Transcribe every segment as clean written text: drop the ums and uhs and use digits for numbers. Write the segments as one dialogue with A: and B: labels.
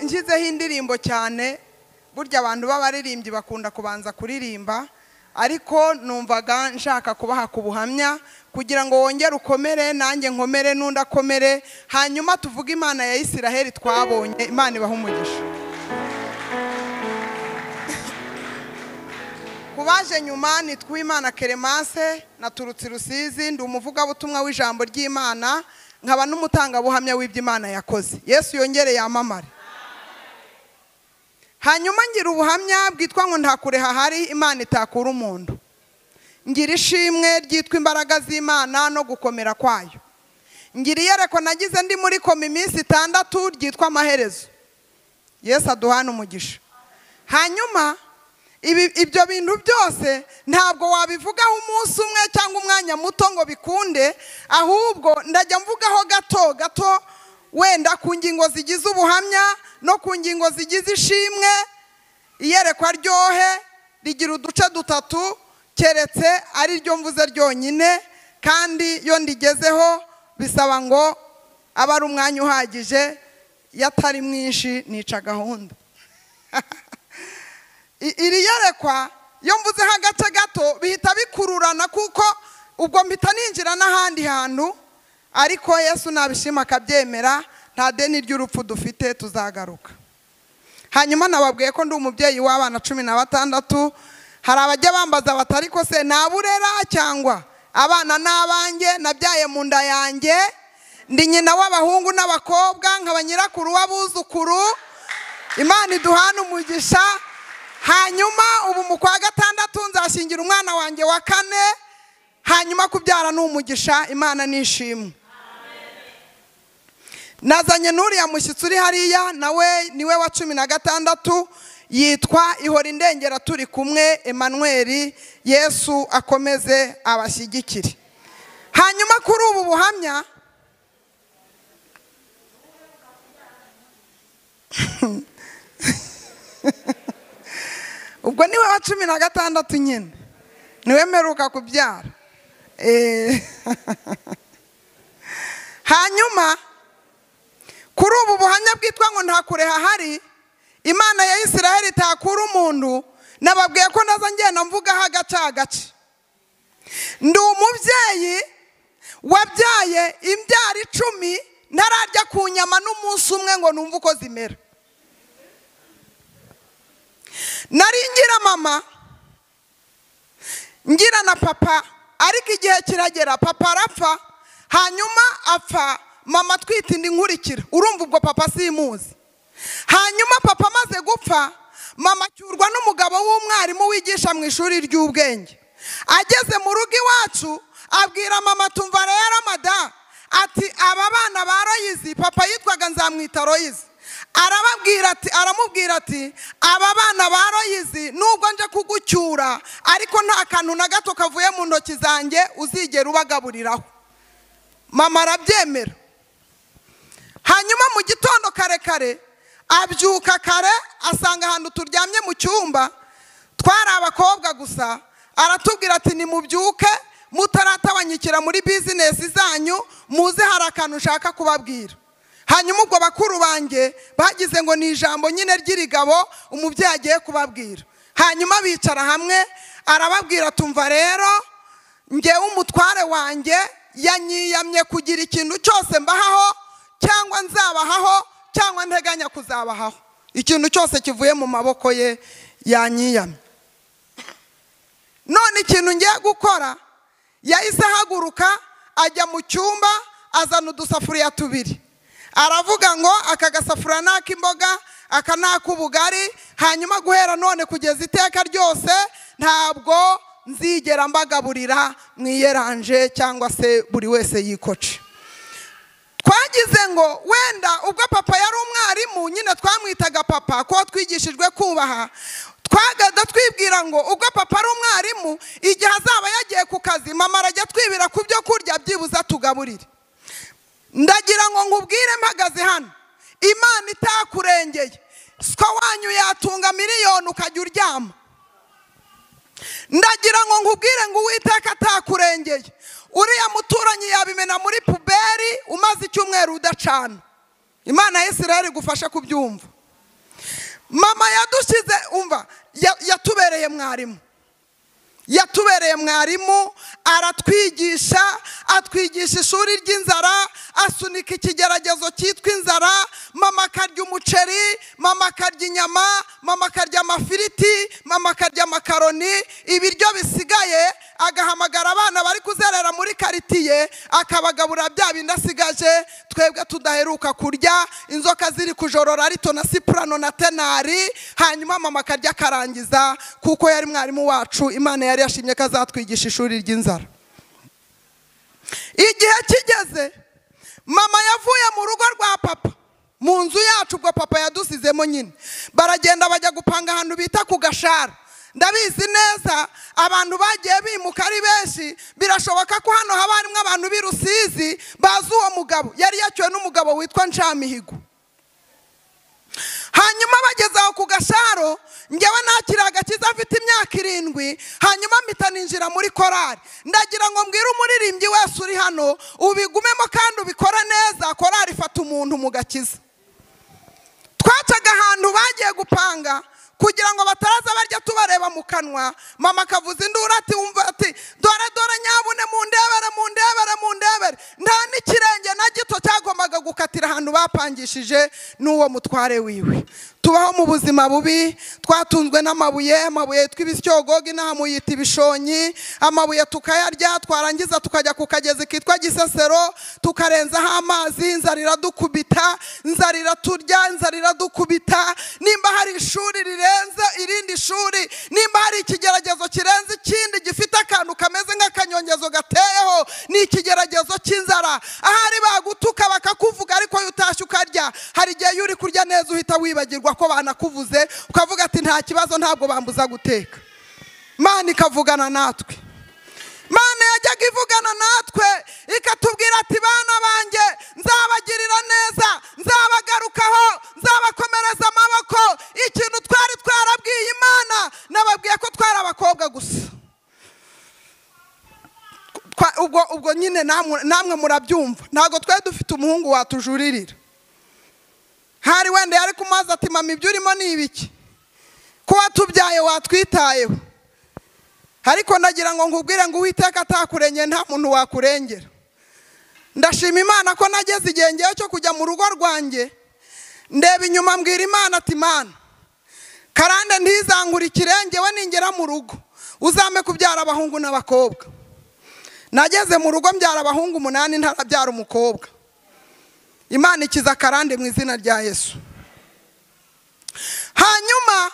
A: nshyizeho indirimbo cyane. Burya abantu b'abaririmbyi bakunda kubanza kuririmba, ariko numvaga nshaka kubaha ku buhamya kugira ngo wongere ukomere, nanjye nkomere n'undi akomere, hanyuma tuvuge Imana ya Isiraheli twabonye. Imana ibaha umugisha. Kubaje nyuma nitwa Imana Clemence, naturutse Rusizi, ndi umuvugabutumwa w'ijambo ry'Imana, nkaba n'umutangabuhamya w'iby'Imana yakoze. Yesu yongere yamamare. Hanyuma ngira ubuhamya bwitwa ngo ntakure hahari Imana itakura umuntu. Ngira ishimwe ryitwa imbaraga z'Imana no gukomera kwayo. Ngira iyereko nagize ndi muri koma iminsi 6 ryitwa amaherezo. Yesu aduhana umugisha. Hanyuma ibyo bintu byose ntabwo wabivugaho umunsi umwe cyangwa umwanya muto ngo bikunde, ahubwo ndajya mvugaho gato wenda ku ngingo zigize ubuhamya no ku ngingo zigize ishimwe. Iyerekwa ryohe rigira uduce 3 keretse ari ryo mvuze ryonyine, kandi iyo ndigezeho bisaba ngo aba ari umwanya uhagije, yatari mwinshi nica gahunda. Iri yerekwa iyo mvuzeho agace gato bihita bikururana, kuko ubwo mpita ninjira n'ahandi hantu, ariko Yesu nabishima akabyemera, nta deni ry'urupfu dufite, tuzagaruka. Hanyuma nababwiye ko ndi umubyeyi w'abana 16. Hari abajya bambaza batari ko se naburera cyangwa abana n'abanjye, nabyaye mu nda yanjye, ndi nyina w'abahungu n'abakobwa, nkaba nyirakuru w'abuzukuru. Imana iduhana umugisha. Hanyuma ubu mu kwa 6 nzashingira umwana wanjye wa 4. Hanyuma kubyara n'umugisha, Imana nishimwe. Nazanye n'uriya mushyitsi uri hariya, nawe niwe wa 16, yitwa Ihora Indengera turi kumwe Emmanuel. Yesu akomeze abashyigikire. Hanyuma kuri ubu buhamya ubwo niwe wa 16 nyine, niwe meruka kubyara. Hanyuma kuri ubu buhamya bwitwa ngo ntakure hahari Imana ya Isiraheli itakura umuntu, nababwiye ko naza ngenda mvugaho agace. Ndi umubyeyi wabyaye imbyaro 10 ntararya ku nyama n'umunsi umwe ngo numve uko zimera. Nari ngira mama, ngira na papa, ariko igihe kiragera papa arapfa. Hanyuma apfa mama twita indi nkurikira, urumva ubwo papa simuzi. Hanyuma papa amaze gupfa, mama cyurwa n'umugabo w'umwarimu wigisha mu ishuri ry'ubwenge. Ageze mu rugo iwacu abwira mama, tumva rero mada, ati aba bana ba Royizi, papa yitwaga Nzamwita Royizi, aramubwira ati aba bana ba Royizi nubwo nje kugucyura, ariko nta kantu na gato kavuye mu ntoki zanjye uzigera ubagaburiraho. Mama arabyemera. Hanyuma mu gitondo kare abyuka kare, asanga ahantu turyamye mu cyumba twari abakobwa gusa, aratubwira ati nimubyuke mutaratabanyikira muri business zanyu, muze hari akantu ushaka kubabwira. Hanyuma ubwo bakuru banjye bagize ngo ni ijambo nyine ry'irigabo umubyeyi agiye kubabwira. Hanyuma bicara hamwe, arababwira tumva rero ngewe umutware wanjye yanyiyamye kugira ikintu cyose mbahaho cyangwa nzabahaho cyangwa nteganya kuzabahaho. Ikintu cyose kivuye mu maboko ye yanyiyamye. None ikintu ngiye gukora, yahise ahaguruka ajya mu cyumba, azana udusafuriya 2. Aravuga ngo aka gasafuriya n'ak'imboga, aka n'ak'ubugari, hanyuma guhera none kugeza iteka ryose ntabwo nzigera mbagaburira mwiyeranje cyangwa se buri wese yikoce. Twagize ngo wenda ubwo papa yari umwarimu, nyine twamwitaga papa ko twigishijwe kubaha, twagada twibwira ngo ubwo papa ari umwarimu, igihe azaba yagiye ku kazi mama arajya twibira ku byo kurya byibuza tugaburire. Ndagira ngo nkubwire mpagaze hano, Imana itakurengeye, siko wanyu yatunga miliyoni ukajya uryama. Ndagira ngo nkubwire ngo Uwiteka atakurengeye, uriya muturanyi yabimena muri puberi umaze icyumweru udacana. Imana ya Isiraheli gufasha kubyumva. mama yadushyize umva yatubereye mwarimu, yatubereye mwarimu, aratwigisha, atwigisha ishuri ry'inzara, asunika ikigeragezo cyitwa inzara. Mama akarya umuceri, mama akarya inyama, mama akarya amafiriti, mama akarya amakaroni. Ibiryo bisigaye agahamagara abana bari kuzerera muri karitiye akabagabura bya bindi asigaje twebwe tudaheruka kurya. Inzoka ziri kujorora Rito na Soprano na Tenari. Hanyuma mama akarya akarangiza, kuko yari mwarimu wacu. Imana yari yashimye ko azatwigisha ishuri ry'inzara. Igihe kigeze mama yavuye mu rugo rwa papa, mu nzu yacu ubwo papa yadusizemo nyine, baragenda bajya gupanga ahantu bita ku Gashara. Ndabizi neza abantu bagiye bimuka ari benshi, birashoboka ko hano haba harimo abantu b'i Rusizi bazi uwo mugabo. Yari yacyuwe n'umugabo witwa Ncamihigo. Hanyuma bageze aho ku Gasharo, ngewe nakira agakiza afite imyaka 7. Hanyuma mpita ninjira muri korari. Ndagira ngo mbwire umuririmbyi wese uri hano ubigumemo kandi ubikora neza. Korari ifata umuntu mu gakiza. Twacaga ahantu bagiye gupanga kugira ngo bataraza barya tubareba mu kanwa. Mama akavuza induru ati wumva ati dore dore nyabune mundebere mundebere mundebere. Nta n'ikirenge na gito cyagombaga gukatira ahantu bapangishije n'uwo mutware wiwe. Tubaho mu buzima bubi, twatunzwe n'amabuye, amabuye tw'ibisyogogi n'ahamuyita ibishonyi. Amabuye tukayarya, twarangiza tukajya ku kagezi kitwa Gisesero tukarenzaho amazi. Inzara iradukubita, inzara iraturya, inzara iradukubita. Nimba hari ishuri rirenze irindi shuri, nimba hari ikigeragezo kirenze ikindi gifite akantu kameze nk'akanyongezo gateyeho, ni ikigeragezo cy'inzara. Ahari bagutuka bakakuvuga ariko utashye ukarya. Hari igihe yuri kurya neza uhita wibagirwa ko banakuvuze, ukavuga ati nta kibazo ntabwo bambuza guteka. Mana ikavugana natwe. Mana yajyaga ivugana natwe ikatubwira ati bana banjye nzabagirira neza, nzabagarukaho, nzabakomereza amaboko. Ikintu twari twarabwiye Imana, nababwiye ko twari abakobwa gusa. Ubwo nyine namwe murabyumva. Ntago twari dufite umuhungu watujuririra. Hari wenda yari kumaza ati mama ibyo urimo ni ibiki, ko watubyaye watwitayeho. Ariko ndagira ngo nkubwire ngo Uwiteka atakurengeye nta muntu wakurengera. Ndashima Imana ko nageze igihe ngiye cyo kujya mu rugo rwanjye, ndeba inyuma mbwira Imana ati Mana karande ntizangura ikirenge we ningera mu rugo uzame kubyara abahungu n'abakobwa. Nageze mu rugo mbyara abahungu 8 ntarabyara umukobwa. Imana ikiza karande mu izina rya Yesu. Hanyuma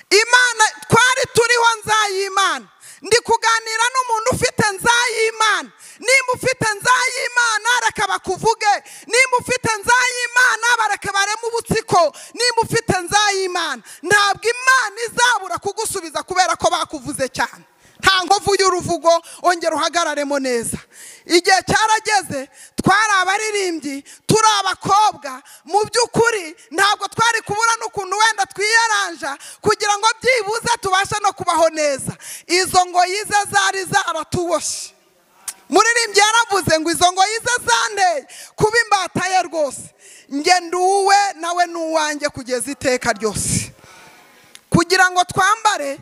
A: Imana twari turiho Nzayimana. Ndi kuganira n'umuntu ufite Nzayimana. Nimba ufite Nzayimana reka bakuvuge. Nimba ufite Nzayimana bareke bareme ubutsiko. Nimba ufite Nzayimana ntabwo Imana izabura kugusubiza kubera ko bakuvuze cyane. Nta nkovu y'uruvugo, ongera uhagararemo neza. Igihe cyarageze twari abaririmbyi, turi abakobwa. Mu by'ukuri ntabwo twari kubura n'ukuntu wenda twiyaranja kugira ngo byibuze tubashe no kubaho neza. Izo ngoyi ze zari zaratuboshe. Muririmbyi yaravuze ngo izo ngoyi ze zanteye kuba imbata ye rwose. Nge nduwe nawe n'uwanjye kugeza iteka ryose. Kugira ngo twambare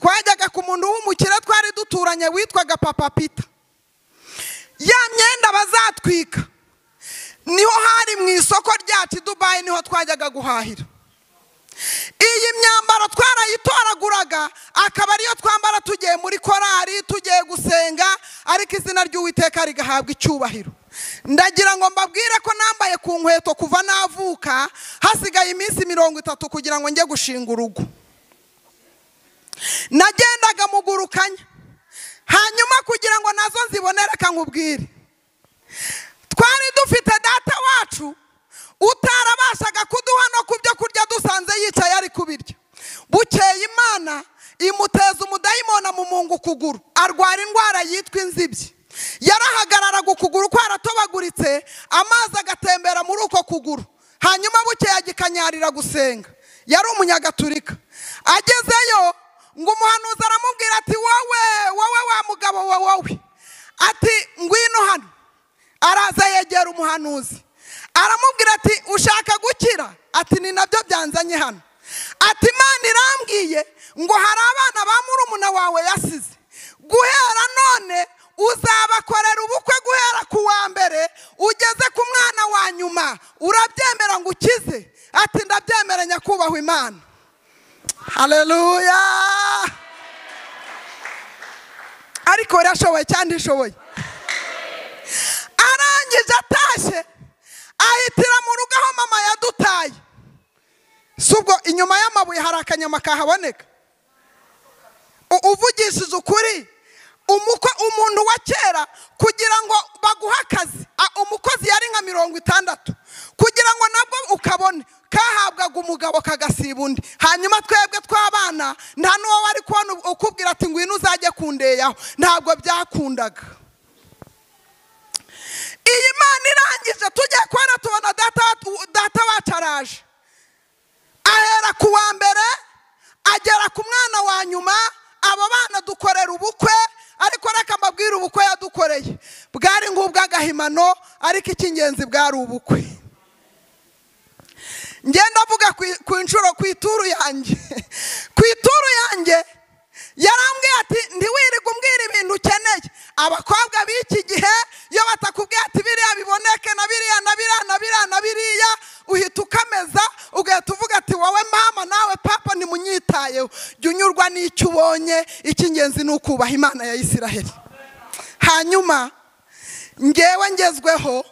A: twajyaga ku muntu w'umukire twari duturanye witwaga Papa Peter. Ya myenda bazatwika niho hari mu isoko ryacu Dubai, niho twajyaga guhahira. Iyi myambaro twarayitoraguraga akaba ariyo twambara tugiye muri korari, tugiye gusenga, ariko izina ry'Uwiteka rigahabwa icyubahiro. Ndagira ngo mbabwire ko nambaye ku nkweto kuva navuka, hasigaye iminsi 30 kugira ngo njye gushinga urugo. Nagendaga mugurukanya. Hanyuma kugira ngo nazo nzibonere kankubwire, twari dufite data wacu utarabashaga kuduha no kubyo kurya dusanze yicaye ari kubirya. Bukeye Imana imuteza umudayimona mu mungu kuguru, arwara indwara yitwa inzibyi. Yarahagararaga ukuguru kwaratobaguritse, amazi agatembera muri uko kuguru. Hanyuma bukeye agikanyarira gusenga. Yari umunyagatulika. Agezeyo ngo umuhanuzi aramubwira ati wowe wa mugabo wowe, ati ngwino hano. Araza yegera umuhanuzi aramubwira ati ushaka gukira? Ati ni nabyo byanzanye hano. ati Imana irambwiye ngo hari abana ba murumuna wawe yasize, guhera none uzabakorera ubukwe guhera ku wa mbere ugeze ku mwana wa nyuma. Urabyemera ngo ukize? Ati ndabyemera nyakubahwa Imana. Haleluya. Ariko birashoboye cyane ishoboye. Arangije atashye ahitira mu rugo aho mama yadutaye. Subwo inyuma y'amabuye hari akanyama kahaboneka. Uvugishije ukuri, umuntu wa kera kugira ngo baguha akazi, umukozi yari nka 60, kugira ngo nabwo ukabone kahabwaga umugabo kagasiba undi. Hanyuma twebwe twabana nta nuwo wari kubona ukubwira ati ngwino uzajye kundeyaho, ntabwo byakundaga. Iyi Mana irangije tugiye kubona tubona data wacu araje, ahera ku wa mbere agera ku mwana wa nyuma. Abo bana dukorera ubukwe, ariko reka mbabwire ubukwe yadukoreye bwari ngubw'agahimano, ariko icy'ingenzi bwari ubukwe. Ngenda avuga ku inshuro ku ituru yanjye ku ituru yanjye yarambwiye ati ntiwirige umbwira ibintu ukeneye. Abakobwa b'iki gihe iyo batakubwiye ati biriya biboneke na biriya na biriya na biriya na biriya, uhita ukameza ugahita uvuga ati wowe mama nawe papa ntimunyitayeho. Jya unyurwa n'icyo ubonye, icy'ingenzi ni ukubaha Imana ya Isiraheli. Hanyuma ngewe ngezweho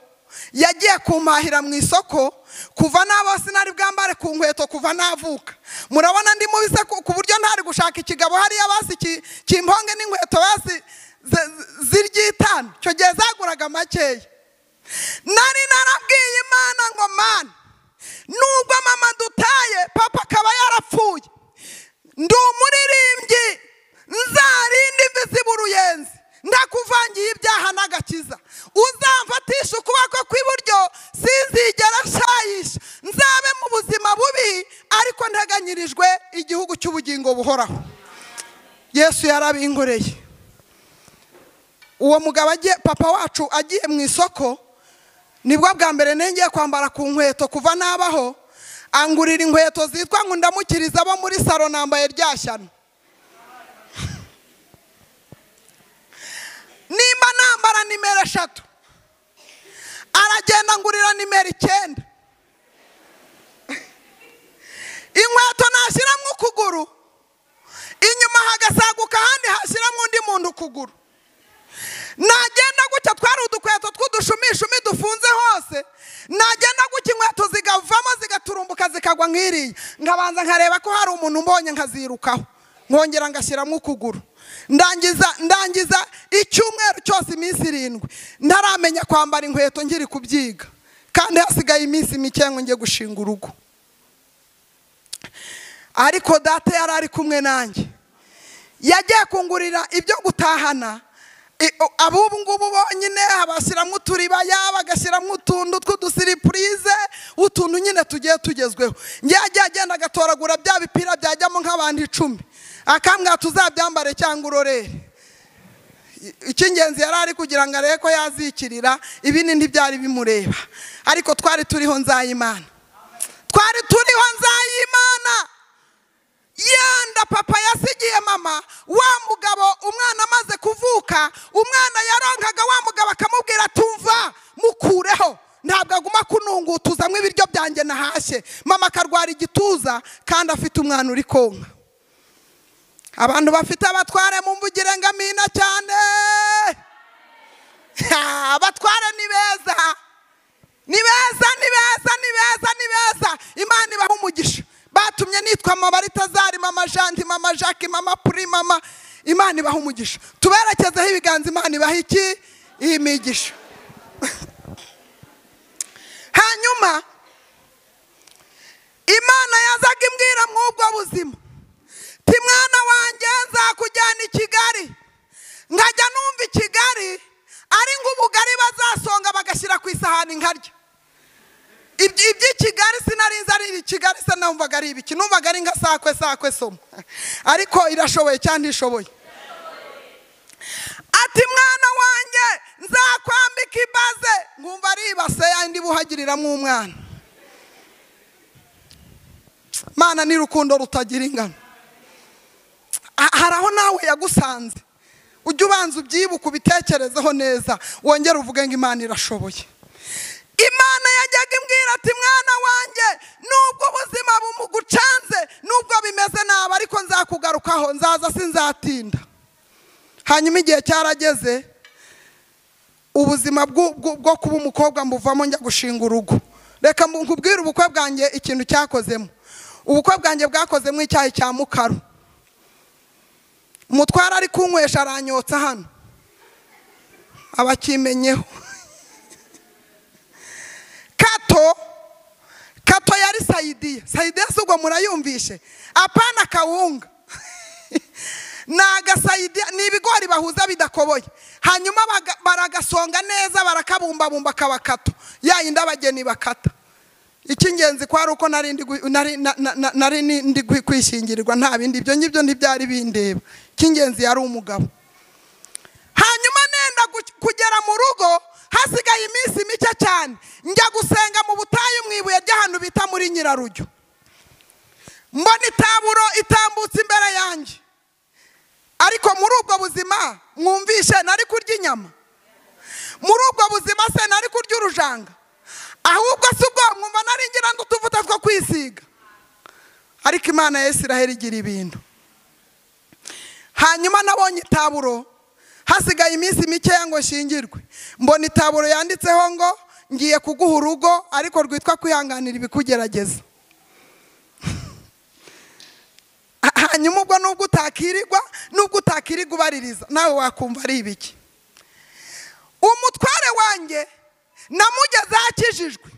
A: yagiye kumpahira mu isoko, kuva nabo sinari bwambare ku nkweto kuva navuka. Murabona ndi mubise ku buryo ntari gushaka ikigabo hariya basi kimponge n'inkweto basi ziryitana. Cyo gihe zaguraga makeya. Nari narabwiye Imana ngo Mana, nubwo mama dutaye papa akaba yarapfuye, ndi umuririmbyi, nzarinda imvi z'uruyenzi, ndakuvangiye ibyaha n'agakiza. Uzamfatisha ukuboko kw'iburyo sinzigera nshayisha, nzabe mu buzima bubi ariko nteganyirijwe igihugu cy'ubugingo buhoraho. Yesu yarabinkoreye. Uwo mugabo papa wacu agiye mu isoko, nibwo bwa mbere nengeye kwambara ku nkweto kuva nabaho. Angurira inkweto zitwa ngo ndamukiriza abo muri salo, nambaye ryashyano. Nimba nambara nimero 3, aragenda ngurira nimero 9. Inkweto nashyiramo ukuguru, inyuma hagasaguka ahandi hashyiramo undi muntu ukuguru. Nagenda gutya twari udukweto tw'udushumishumi dufunze hose, nagenda gutya inkweto zigavamo zigaturumbuka zikagwa nk'iriya, ngabanza nkareba ko hari umuntu mbonye nkazirukaho, nkongera ngashyiramo ukuguru. Ndangiza icyumweru cyose iminsi 7 ntaramenya kwambara inkweto ngiri kubyiga, kandi hasigaye iminsi mike ngo ngiye gushinga urugo. Ariko data yari ari kumwe nanjye, yagiye kungurira ibyo gutahana. Abubu ngubu bonyine abashyiramo uturibaya, bagashyiramo utuntu tw'udusiripurize, utuntu nyine tugiye tugezweho. Ngiye agenda agatoragura bya bipira byajyamo nk'abandi 10, akambwira tuzabyambare cyangwa urorere. Icy'ingenzi yari ari kugira ngo arebe ko yazikirira, ibindi ntibyari bimureba. Ariko twari turiho Nzayimana, twari turiho Nzayimana. Yenda papa yasigiye mama, wa mugabo umwana amaze kuvuka, umwana yaronkaga wa mugabo akamubwira tumva mukureho, ntabwo aguma kunungutuzamo ibiryo byanjye nahashye. Mama akarwara igituza kandi afite umwana uri konka. Abantu bafite abatware mumvugire ngamina cyane. Abatware ni beza, ni beza, ni beza, ni beza, ni beza. Imana ibaha umugisha. Batumye nitwa Mama Baritazari, Mama Janti, Mama Jacques, Mama Puri, Mama. Imana ibaha umugisha. Tuberekezeho ibiganza, Imana ibaha iki? Imigisha. Hanyuma Imana yazaga imbwira mw'ubwo buzima, ti mwana wanjye nzakujyana i Kigali. Nkajya numva i Kigali ari ng'ubugari bazasonga bagashyira ku isahani nkarya. Iby'i Kigali sinarinze ari i Kigali, se numvaga ari ibiki, numvaga ari nka sakwe somo. Ariko irashoboye cyane ishoboye. Ati mwana wanjye nzakwambika ibaze, ngumva ari ibase yandi buhagiriramo umwana. Mana ni rukundo rutagira ingano. Haraho nawe yagusanze, ujye ubanza ubyibuka ubitekerezeho neza, wongere uvuge ngo Imana irashoboye. Imana yajyaga imbwira ati mwana wanjye, nubwo ubuzima bumugucanze, nubwo bimeze nabi, ariko nzakugarukaho, nzaza sinzatinda. Hanyuma igihe cyarageze, ubuzima bwo kuba umukobwa mbuvamo njya gushinga urugo. Reka nkubwire ubukwe bwanjye ikintu cyakozemo. Ubukwe bwanjye bwakozemo icyayi cya mukaru. Umutwara ari kunywesha aranyotsa hano, abakimenyeho. Kato yari Saidiya. Saidiya subwo murayumvishe, apana kawunga. Naga Saidiya ni ibigori bahuza bidakoboye, hanyuma baragasonga neza, barakabumbabumba kabakato, ya yindi abageni bakata. Ikingenzi kwari uko nari ndi kwishingirirwa, nta bindi ibyo ngibyo ntibyari bindeba. Ikingenzi yari umugabo. Hanyuma nenda kugera mu rugo, hasigaye iminsi mike cyane, njya gusenga mu butayu mwibuye ry'ahantu bita muri Nyirarujyo. Mbona itaburo itambutse imbere yanjye, ariko muri ubwo buzima mwumvishe nari kurya inyama? Muri ubwo buzima se nari kurya urujanga? Ahubwo si ubwo mwumva nari ngira ngo utuvuta two kwisiga. Ariko Imana ya Isiraheli igira ibintu. Hanyuma nabonye itaburo, hasigaye iminsi mikeya ngo shingirwe. Mbona itaburo yanditseho ngo ngiye kuguha urugo, ariko rwitwa kwihanganira ibikugerageza. Hanyuma ubwo nubwo utakirirwa ubaririza, nawe wakumva ari ibiki. Umutware wanjye namugeze akijijwe,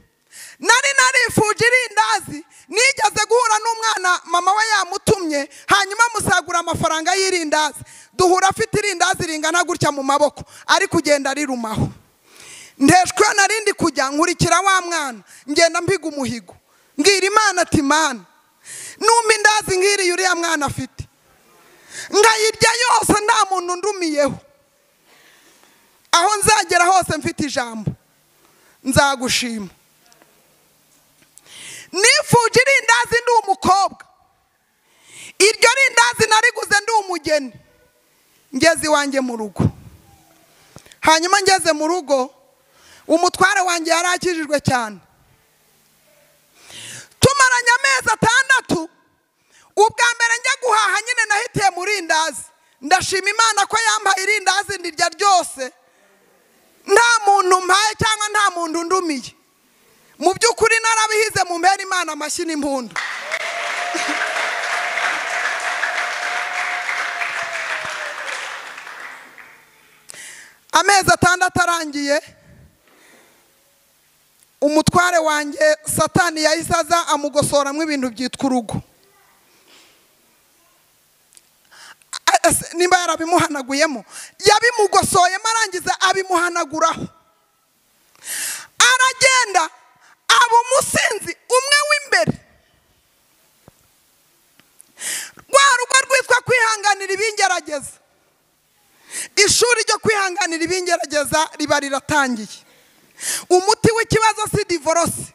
A: nari narifuje irindazi, nigeze guhura n'umwana mama we yamutumye, hanyuma musagura amafaranga y'irindazi, duhura afite irindazi ringana gutya mu maboko, ari kugenda rirumaho. Ndeshwe narindi kujya nkurikira wa mwana, ngenda mpiga umuhigo, mbwira Imana ati Mana, numva indazi ngiriye uriya mwana afite, ngayirya yose nta muntu ndumiyeho, aho nzagera hose mfite ijambo, nzagushima. Nifuje irindazi ndi umukobwa, iryo rindazi nariguze ndi umugeni, ngeze iwanjye mu rugo. Hanyuma ngeze mu rugo, umutware wanjye yari akijijwe cyane. Tumaranye amezi 6, ubwa mbere njya guhaha nyine nahitiye mu rindazi. Ndashima Imana ko yampaye irindazi ndirya ryose, nta muntu mpaye cyangwa nta muntu ndumiye. Mu by'ukuri narabihize mu mbere Imana amashyi n'impundu. Amezi 6 arangiye, umutware wanjye Satani yahise aza amugosoramo ibintu byitwa urugo. Nimba yarabimuhanaguyemo, yabimugosoyemo arangiza abimuhanaguraho. Aragenda aba umusinzi umwe w'imbere. Rwa rugo rwitwa kwihanganira ibingerageza, ishuri ryo kwihanganira ibingerageza riba riratangiye. Umuti w'ikibazo si divorce,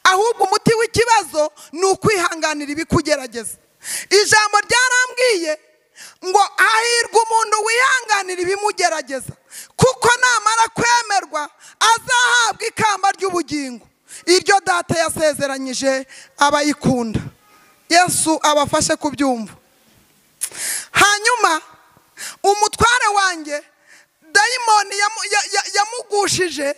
A: ahubwo umuti w'ikibazo ni ukwihanganira ibikugerageza. Ijambo ryarambwiye ngo hahirwa umuntu wihanganira ibimugerageza, kuko namara kwemerwa azahabwa ikamba ry'ubugingo. Iryo Data yasezeranyije abayikunda. Yesu abafashe kubyumva. Hanyuma umutware wanjye dayimoni yamugushije,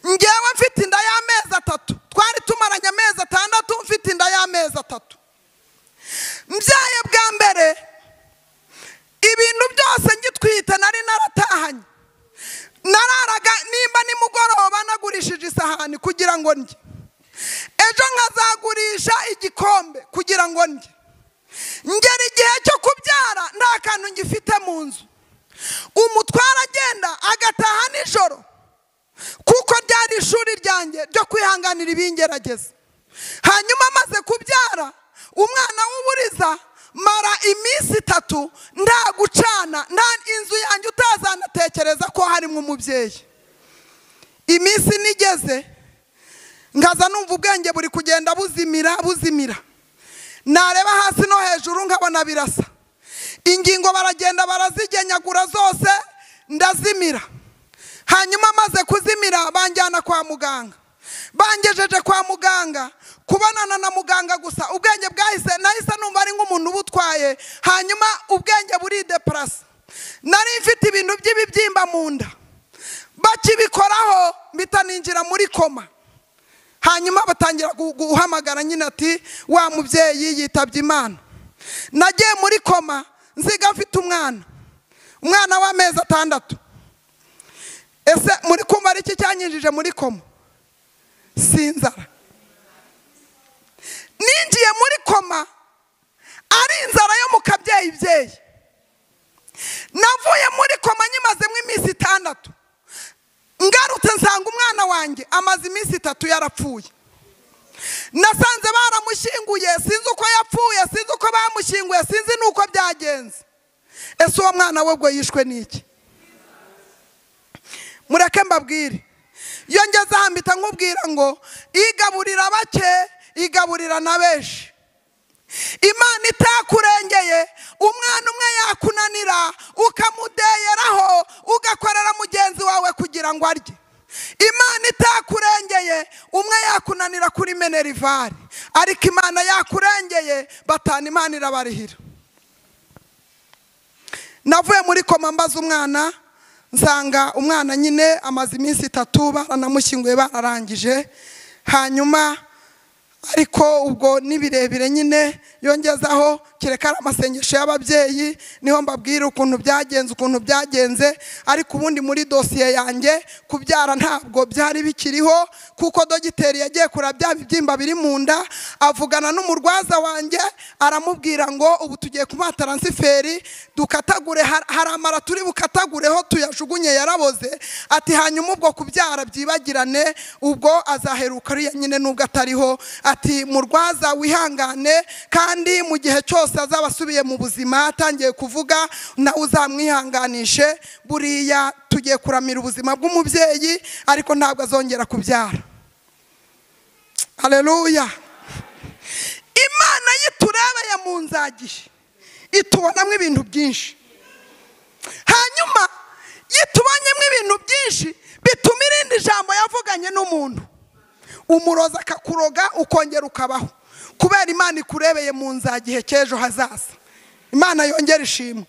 A: ngewe mfite inda y'amezi 3. Twari tumaranye amezi 6, mfite inda y'amezi 3. Mbyaye bwa mbere, ibintu byose ngitwite nari naratahanye. Nararaga nimba nimugoroba nagurishije isahani kugira ngo ndye, ejo nkazagurisha igikombe kugira ngo ndye. Ngera igihe cyo kubyara nta kantu ngifite mu nzu. Umutwara agenda agataha nijoro, kuko ryari ishuri ryanjye ryo kwihanganira ibingerageza. Hanyuma maze kubyara umwana w'uburiza, mara iminsi 3 nta gucana, nta inzu yanjye utazanatekereza ko harimo umubyeyi. Iminsi nigeze, ngaza numva ubwenge buri kugenda buzimira. nareba hasi no hejuru nkabona birasa. Ingingo baragenda barazigenyagura zose ndazimira. Hanyuma maze kuzimira banjyana kwa muganga. Bangejeje kwa muganga, kubonana na muganga gusa ubwenge bwahise, nahise numva ari nk'umuntu ubutwaye. Hanyuma ubwenge buri depress. Nari mfite ibintu by'ibibyimba mu nda. Bakibikoraho mpita ninjira muri koma. Hanyuma batangira guhamagara nyine ati wa mubyeyi yitabye Imana. Nagiye muri koma nziga mfite umwana w'amezi 6. Ese muri kumva ari iki cyanyinjije muri koma? Sinzara. Ninjiye muri koma ari inzara yo mu kabyeyi. Navuye muri koma nyimazemo iminsi 6. Ngarutse nsanga umwana wanjye amaze iminsi 3 yarapfuye. Nasanze baramushyinguye, sinzi uko yapfuye, sinzi uko bamushyinguye, sinzi nuko byagenze. Ese uwo mwana we bwo yishwe niki? Mureke mbabwire, iyo ngeze ahambita nkubwira ngo igaburira bake igaburira na benshi. Imana itakurengeye, umwana umwe yakunanira ukamudeyeraho ugakorera mugenzi wawe kugira ngo arye. Imana itakurengeye, umwe yakunanira kuri Menerivari, ariko Imana yakurengeye batanu Imana irabarihira. Navuye muri koma mbaza umwana, nsanga umwana nyine amaze iminsi 3 baranamushyinguye bararangije. Hanyuma ariko ubwo nibirebire nyine yongezaho kireka amasengesho y'ababyeyi, niho mbabwira ukuntu byagenze. Ariko ubundi muri dosiye yanjye kubyara ntabwo byari bikiriho, kuko dogiteri yagiye kurabya bibyimba biri mu nda, avugana n'umurwaza wanjye aramubwira ngo ubu tugiye kuma transferi dukatagure, hari amara turi bukatagureho tuyajugunye yaraboze. Ati hanyuma ubwo kubyara byibagirane, ubwo azaheruka ari nyine nubwo atariho. Ati murwaza wihangane, kandi mu gihe cyose azaba asubiye mu buzima atangiye kuvuga nawe uzamwihanganishe. Buriya tugiye kuramira ubuzima bw'umubyeyi, ariko ntabwo azongera kubyara. Haleluya. Imana yiturebeye mu nzagihe itubonamo ibintu byinshi. Hanyuma yitubonyemo ibintu byinshi bituma irindi jambo yavuganye n'umuntu umuroza akakuroga ukongera ukabaho, kubera Imana ikurebeye mu nzagihe cy'ejo hazaza. Imana yongera ishimwe.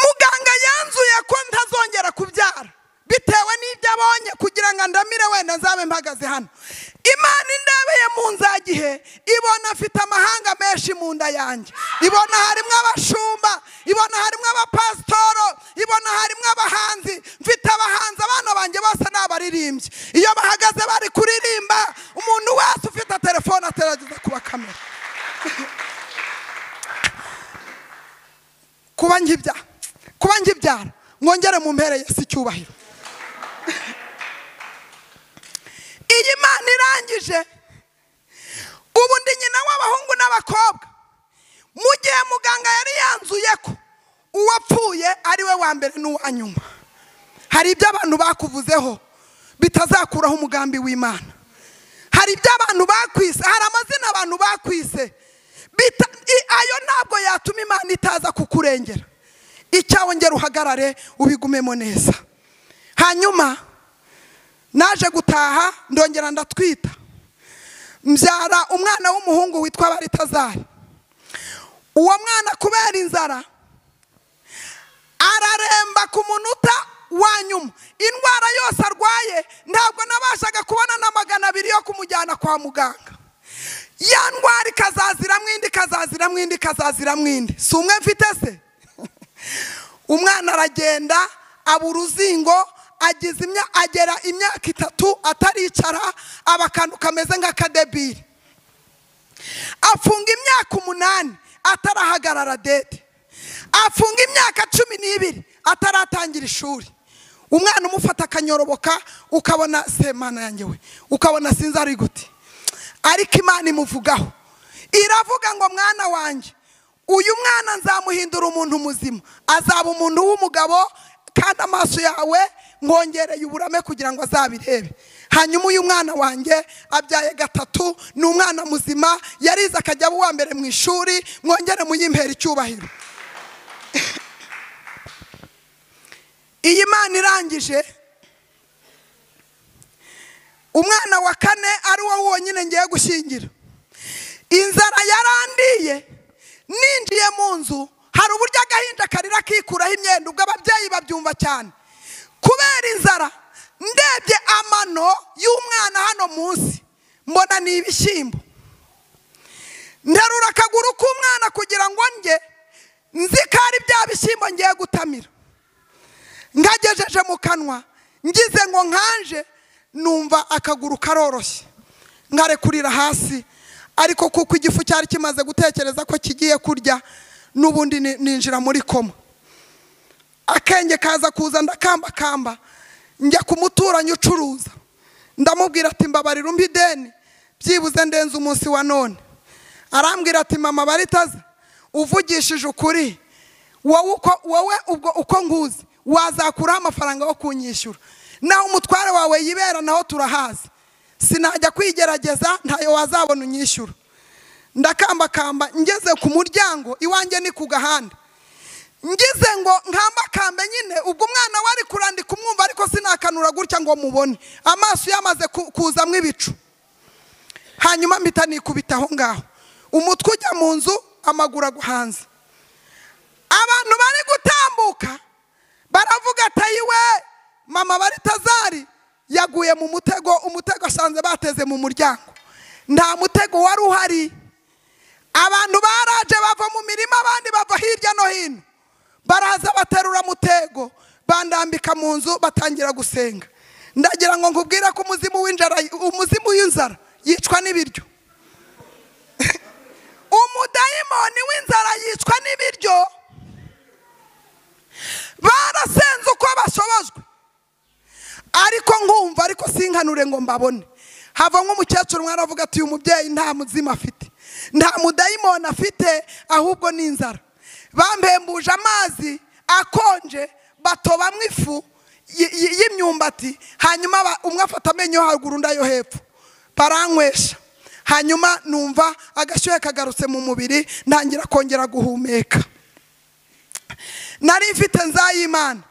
A: Muganga yanzuye ko ntazongera kubyara bitewe n'ibyo abonye, kugira ngo ndamire wenda nzabe mpagaze hano. Imana indebeye mu nzagihe ibona afite amahanga menshi mu nda yanjye, ibona harimo abashumba, ibona harimo abapasitoro, ibona harimo abahanzi. Mfite abahanzi, abana banjye bose n'abaririmbyi. Iyo bahagaze bari kuririmba, umuntu wese ufite telefone aterageza kuba kamera. kuba ngibyara mwongere mu mpere Yesu icyubahiro. Iyi Imana irangije, ubu ndi nyina w'abahungu n'abakobwa. Mu gihe muganga yari yanzuye ko uwapfuye ari we wa mbere n'uwa nyuma, hari ibyo abantu bakuvuzeho bitazakuraho umugambi w'Imana. Hari ibyo abantu bakwise, hari amazina abantu bakwise, ayo ntabwo yatuma Imana itaza kukurengera. Icyawe ngera uhagarare ubigumemo neza. Hanyuma naje gutaha, ndongera ndatwita, mbyara umwana w'umuhungu witwa Baritazari. Uwo mwana kubera inzara araremba ku munota wa nyuma. Indwara yose arwaye ntabwo nabashaga kubona na 200 yo kumujyana kwa muganga. Ya ndwara ikazazira mwindi. Si umwe mfite se? Umwana aragenda abura uruzingo, agera imyaka 3 ataricara, abakantu kameze nk'akadebiri. Afunga imyaka 8 atarahagarara dede. Afunga imyaka 12 ataratangira ishuri. Umwana umufata akanyoroboka ukabona semana yanjye we, ukabona sinzi ari gute. Ariko Imana imuvugaho, iravuga ngo mwana wanjye, uyu mwana nzamuhindura umuntu muzima, azaba umuntu w'umugabo, kandi amaso yawe ngongereye uburame kugira ngo azabirebe. hanyuma uyu mwana wanjye abyaye gatatu, ni umwana muzima, yarize akajya aba uwa mbere mu ishuri, mwongere muyimpera icyubahiro. Iyi Mana irangije, umwana wa kane ari wo wonyine ngiye gushyingira, inzara yarandiye, ninjiye mu nzu hari uburyo agahinda karira kikuraho imyenda, ubwo ababyeyi babyumva cyane kubera inzara. Ndebye amano y'umwana hano munsi mbona ni ibishyimbo, nterura akaguru k'umwana kugira ngo njye nzi ko ari bya bishyimbo ngiye gutamira, ngagejeje mu kanwa ngize ngo nkanje, numva akaguru karoroshye, ngarekurira hasi, ariko kuko igifu cyari kimaze gutekereza ko kigiye kurya, n'ubundi ninjira muri koma. Akenge kaza kuza, ndakambakamba njya ku muturanyi ucuruza, ndamubwira ati mbabarira umpe ideni byibuze ndenze umunsi wa none. Arambwira ati mama baritaza, uvugishije ukuri wowe ubwo uko nguzi wazakuraho amafaranga yo kunyishyura, naho umutware wawe yibera naho turahazi, sinajya kwigerageza ntayo wazabona unyishyura. Ndakambakamba, ngeze ku muryango, iwanjye ni ku gahanda, ngize ngo nkambakambe nyine, ubwo umwana wari kurandika umwumva, ariko sinakanura gutya ngo mubone, amaso yamaze kuzamwo ibicu. Hanyuma mpita nikubita aho ngaho, umutwe ujya mu nzu, amaguru agwa hanze. Abantu bari gutambuka baravuga ati ayiwe, mama Baritazari yaguye mu mutego, umutego asanze bateze mu muryango. Nta mutego wari uhari, abantu baraje bava mu mirima, abandi bava hirya no hino, baraza baterura mutego, bandambika mu nzu, batangira gusenga. Ndagira ngo nkubwira ko umuzimu w'inzara yicwa n'ibiryo. Umudayimoni w'inzara yicwa n'ibiryo. Barasenze uko bashobojwe, ariko nkumva, ariko sinkanure ngo mbabone. Hava nk'umukecuru umwe aravuga ati uyu mubyeyi nta muzima afite, nta mudayimoni afite, ahubwo ni inzara. Bampembuje amazi akonje, batobamwo ifu y'imyumbati, hanyuma umwe afata amenyo yo haruguru undi ayo hepfo, baranywesha. Hanyuma numva agashyuhe kagarutse mu mubiri, ntangira kongera guhumeka. Nari mfite Nzayimana,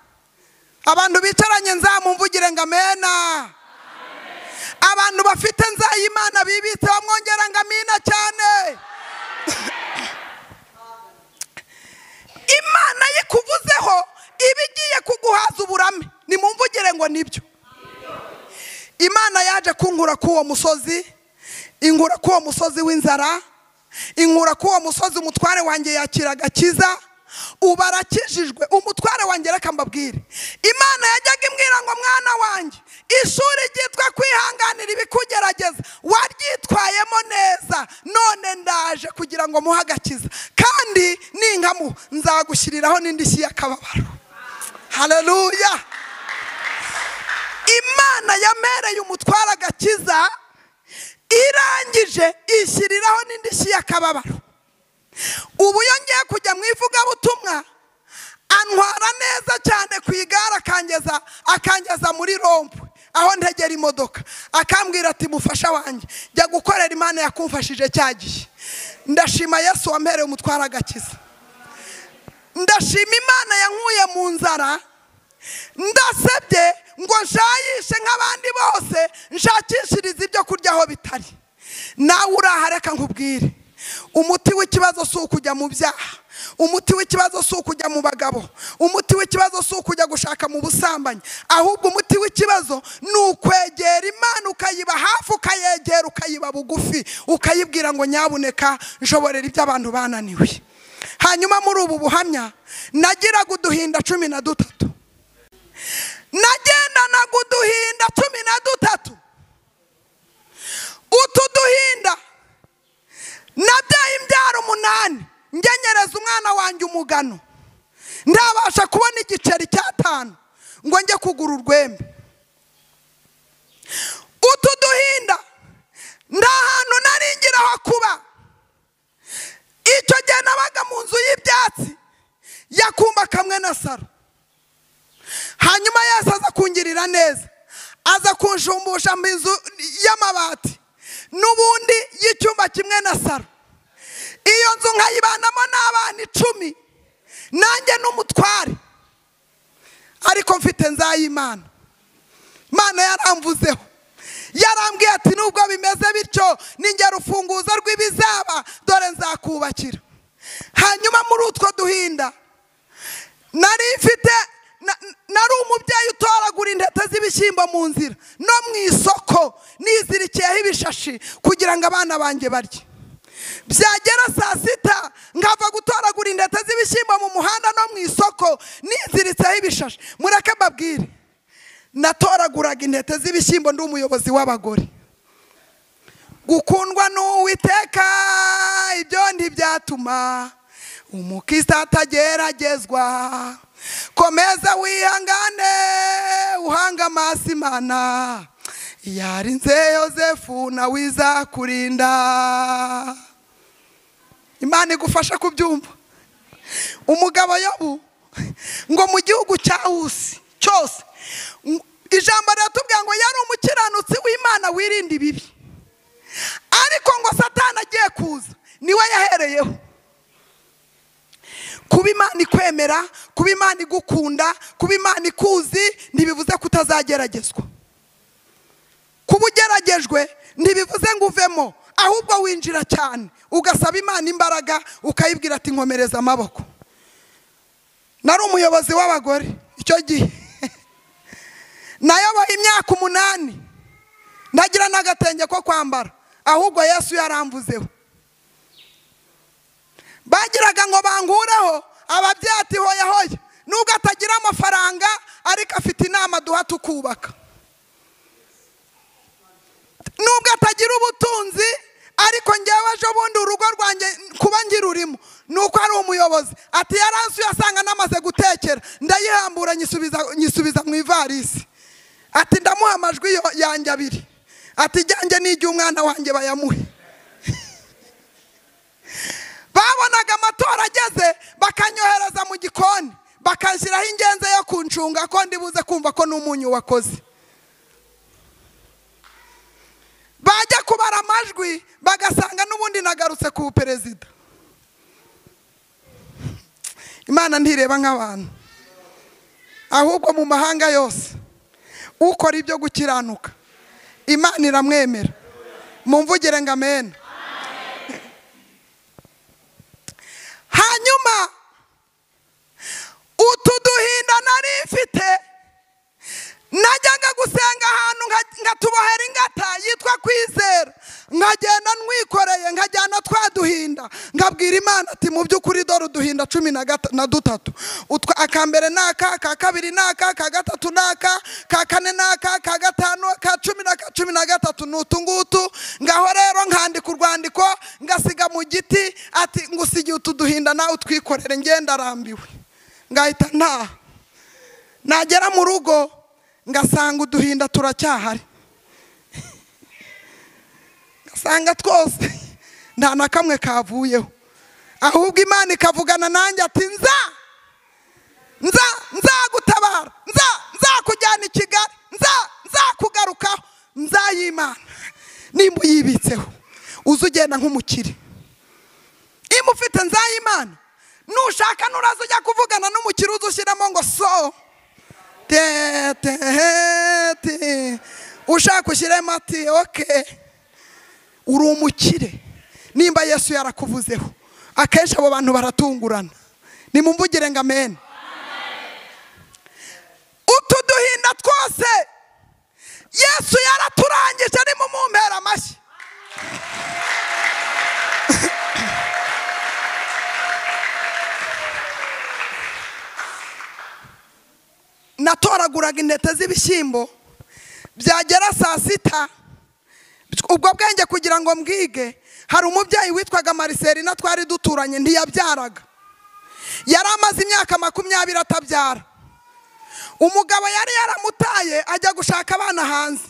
A: abantu bicaranye nzamumvugire ngo amena. Abantu bafite Nzayimana bibitse bamwongera ngo amina cyane. Imana yikuvuzeho ibigiye kuguhaza uburame, nimumvugire ngo nibyo. Imana yaje kunkura k'uwo musozi, inkura k'uwo musozi w'inzara, inkura k'uwo musozi umutware wanjye yakira agakiza, ubarakijijwe. Umutware wanjye reka mbabwire, Imana yajyaga imbwira ngo mwana wanjye, ishuri ryitwa kwihanganira ibikugerageza waryitwayemo neza, none ndaje kugira ngo muhe agakiza, kandi ninkamu nzagushyiriraho n'indishyi y'akababaro. Haleluya! Imana yamereye umutware agakiza, irangije ishyiriraho n'indishyi y'akababaro. Ubu yongeye kujya mu ivugabutumwa, antwara neza cyane ku igare, akangeza muri rompwe aho ntegera imodoka, akambwira ati mufasha wanjye, jya gukorera Imana yakumfashije cyagiye. Ndashima Yesu wampereye umutwara agakiza, ndashima Imana yankuye mu nzara, ndasebye ngo nshayishe nk'abandi bose, nshakishiriza ibyo kurya aho bitari. Nawe uraha, reka nkubwire, umuti w'ikibazo si ukujya mu byaha, umuti w'ikibazo si ukujya mu bagabo, umuti w'ikibazo si ukujya gushaka mu busambanyi, ahubwo umuti w'ikibazo ni ukwegera Imana, ukayiba hafi, ukayegera, ukayiba bugufi, ukayibwira ngo nyabuneka nshoborera ibyo abantu bananiwe. Hanyuma muri ubu buhamya nagiraga uduhinda 13, nagendanaga uduhinda 13. Utu duhinda nabyaye imbyaro 8, ngenyereza umwana wanjye umugano, ndabasha kubona igiceri cya 5 ngo njye kugura urwembe. Utu duhinda nda hantu naringira aho kuba, icyo gihe nabaga mu nzu y'ibyatsi yakumba kamwe na saro. Hanyuma Yesu aza kungirira neza, aza kunshumbusha mu inzu y'amabati n'ubundi y'icyumba kimwe na saro. Iyo nzu nkayibanamo n'abana 10 nanjye n'umutware, ariko mfite Nzayimana. Imana yaramvuzeho, yarambwiye ati nubwo bimeze bityo ningera ufunguzo rw'ibizaba dore nzakubakira. Hanyuma muri utwo duhinda nari mfite nari umubyeyi utoragura intete z'ibishyimbo mu nzira no mu isoko nizirikiyeho ibishashi kugira ngo abana banjye barye. Byagera saa 6 nkava gutoragura intete z'ibishyimbo mu muhanda no mu isoko niziritseho ibishashi. Mureke mbabwire, natoraguraga intete z'ibishyimbo ndi umuyobozi w'abagore. Gukundwa n'Uwiteka ibyo ntibyatuma umukristo atageragezwa. Komeza wihangane uhanga amaso Imana, yarinze Yosefu nawe izakurinda. Imana igufasha kubyumva. Umugabo Yobu ngo mu gihugu cya Usi cyose ijambo riratubwira ngo yari umukiranutsi w'Imana wirinda ibibi, ariko ngo Satani agiye kuza niwe yahereyeho. Kuba Imana ikwemera, kuba Imana igukunda, kuba Imana ikuzi ntibivuze kutazageragezwa. Kuba ugeragejwe ntibivuze ngo uvemo, ahubwo winjira cyane ugasaba Imana imbaraga ukayibwira ati nkomereza amaboko. Nari umuyobozi w'abagore icyo gihe nayoboye imyaka 8 nagira n'agatenge ko kwambara, ahubwo Yesu yaramvuzeho. Bagiraga ngo bangureho ababyeyi ati hoya hoya, nubwo atagira amafaranga ariko afite inama duha tukubaka. Nubwo atagira ubutunzi ariko ngewe ejo bundi urugo rwanjye kuba ngirurimo nuko ari umuyobozi. Ati yaransuye asanga namaze gutekera, ndayihambura nyisubiza mu ivarisi. Ati ndamuha amajwi yanjye 2. Ati jyanjye nijye umwana wanjye bayamuhe. Babonaga amatora ageze bakanyohereza mu gikoni bakanshyiraho ingenze yo kuncunga ko ndibuze kumva ko n'umunyu wakoze. Bajya kubara amajwi bagasanga n'ubundi nagarutse ku perezida. Imana ntireba nk'abantu, ahubwo mu mahanga yose ukora ibyo gukiranuka Imana iramwemera. Mumvugire ngo amen. Hanyuma utuduhinda nari mfite najyaga gusenga ahantu ngatubohera ingata yitwa Kwizera, nkagenda nwikoreye nkajyana twaduhinda ngabwira Imana ati mu by'ukuri dore uduhinda 13, akambere naka, ka kabiri naka, ka gatatu naka, ka kane naka, ka gatanu, ka 13 n'utu ngutu. Ngaho rero nkandika urwandiko ngasiga mu giti ati ngusigiye utuduhinda nawe utwikorere ngenda arambiwe. Ngahita nagera mu rugo ngasanga uduhinda turacyahari, ngasanga twose nta na kamwe kavuyeho, ahubwo Imana ikavugana nanjye ati nzagutabara, nzakujyana i Kigali, nzakugarukaho. Nzayimana nimba uyibitseho uza ugenda nk'umukire. Iyo ufite Nzayimana nushaka nuraza ujya kuvugana n'umukire uza ushyiramo ngo so ushaka ushyiremo ati okay uri umukire. Nimba Yesu yarakuvuzeho akenshi abo bantu baratungurana. Nimumvugire ngo amen. Utuduhinda twose Yesu yaraturangije, nimumumpera amashyi. Natoraguraga intete z'ibishyimbo, byagera saa 6 ubwo bwenge kugira ngo mbwige. Hari umubyeyi witwaga Mariselina twari duturanye ntiyabyaraga, yari amaze imyaka 20 atabyara. Umugabo yari yaramutaye ajya gushaka abana hanze.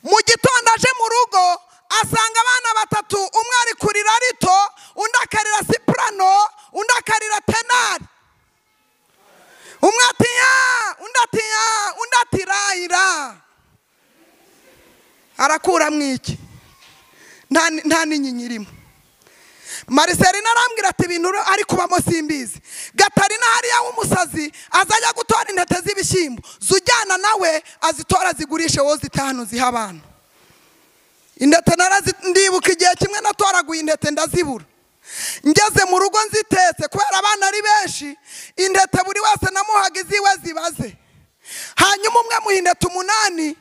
A: Mu gitondo aje mu rugo asanga abana 3, umwe ari kurira rito, undi akarira soprano, undi akarira tenor. Umwe ati ya, undi ati ya, undi ati raira. nta n'inyinya irimo. Mariselina arambwira ati ibintu ari kubamo simbizi. Gatarina hariya w'umusazi azajya gutora intete z'ibishyimbo, zujyana nawe azitora zigurishe wowe zitanu ziha abantu. Intete ndibuka igihe kimwe natoraguye intete ndazibura. Ngeze mu rugo nzitetse kubera abana ari benshi, intete buri wese namuhaga iziwe zibaze. Hanyuma umwe muha intete 8,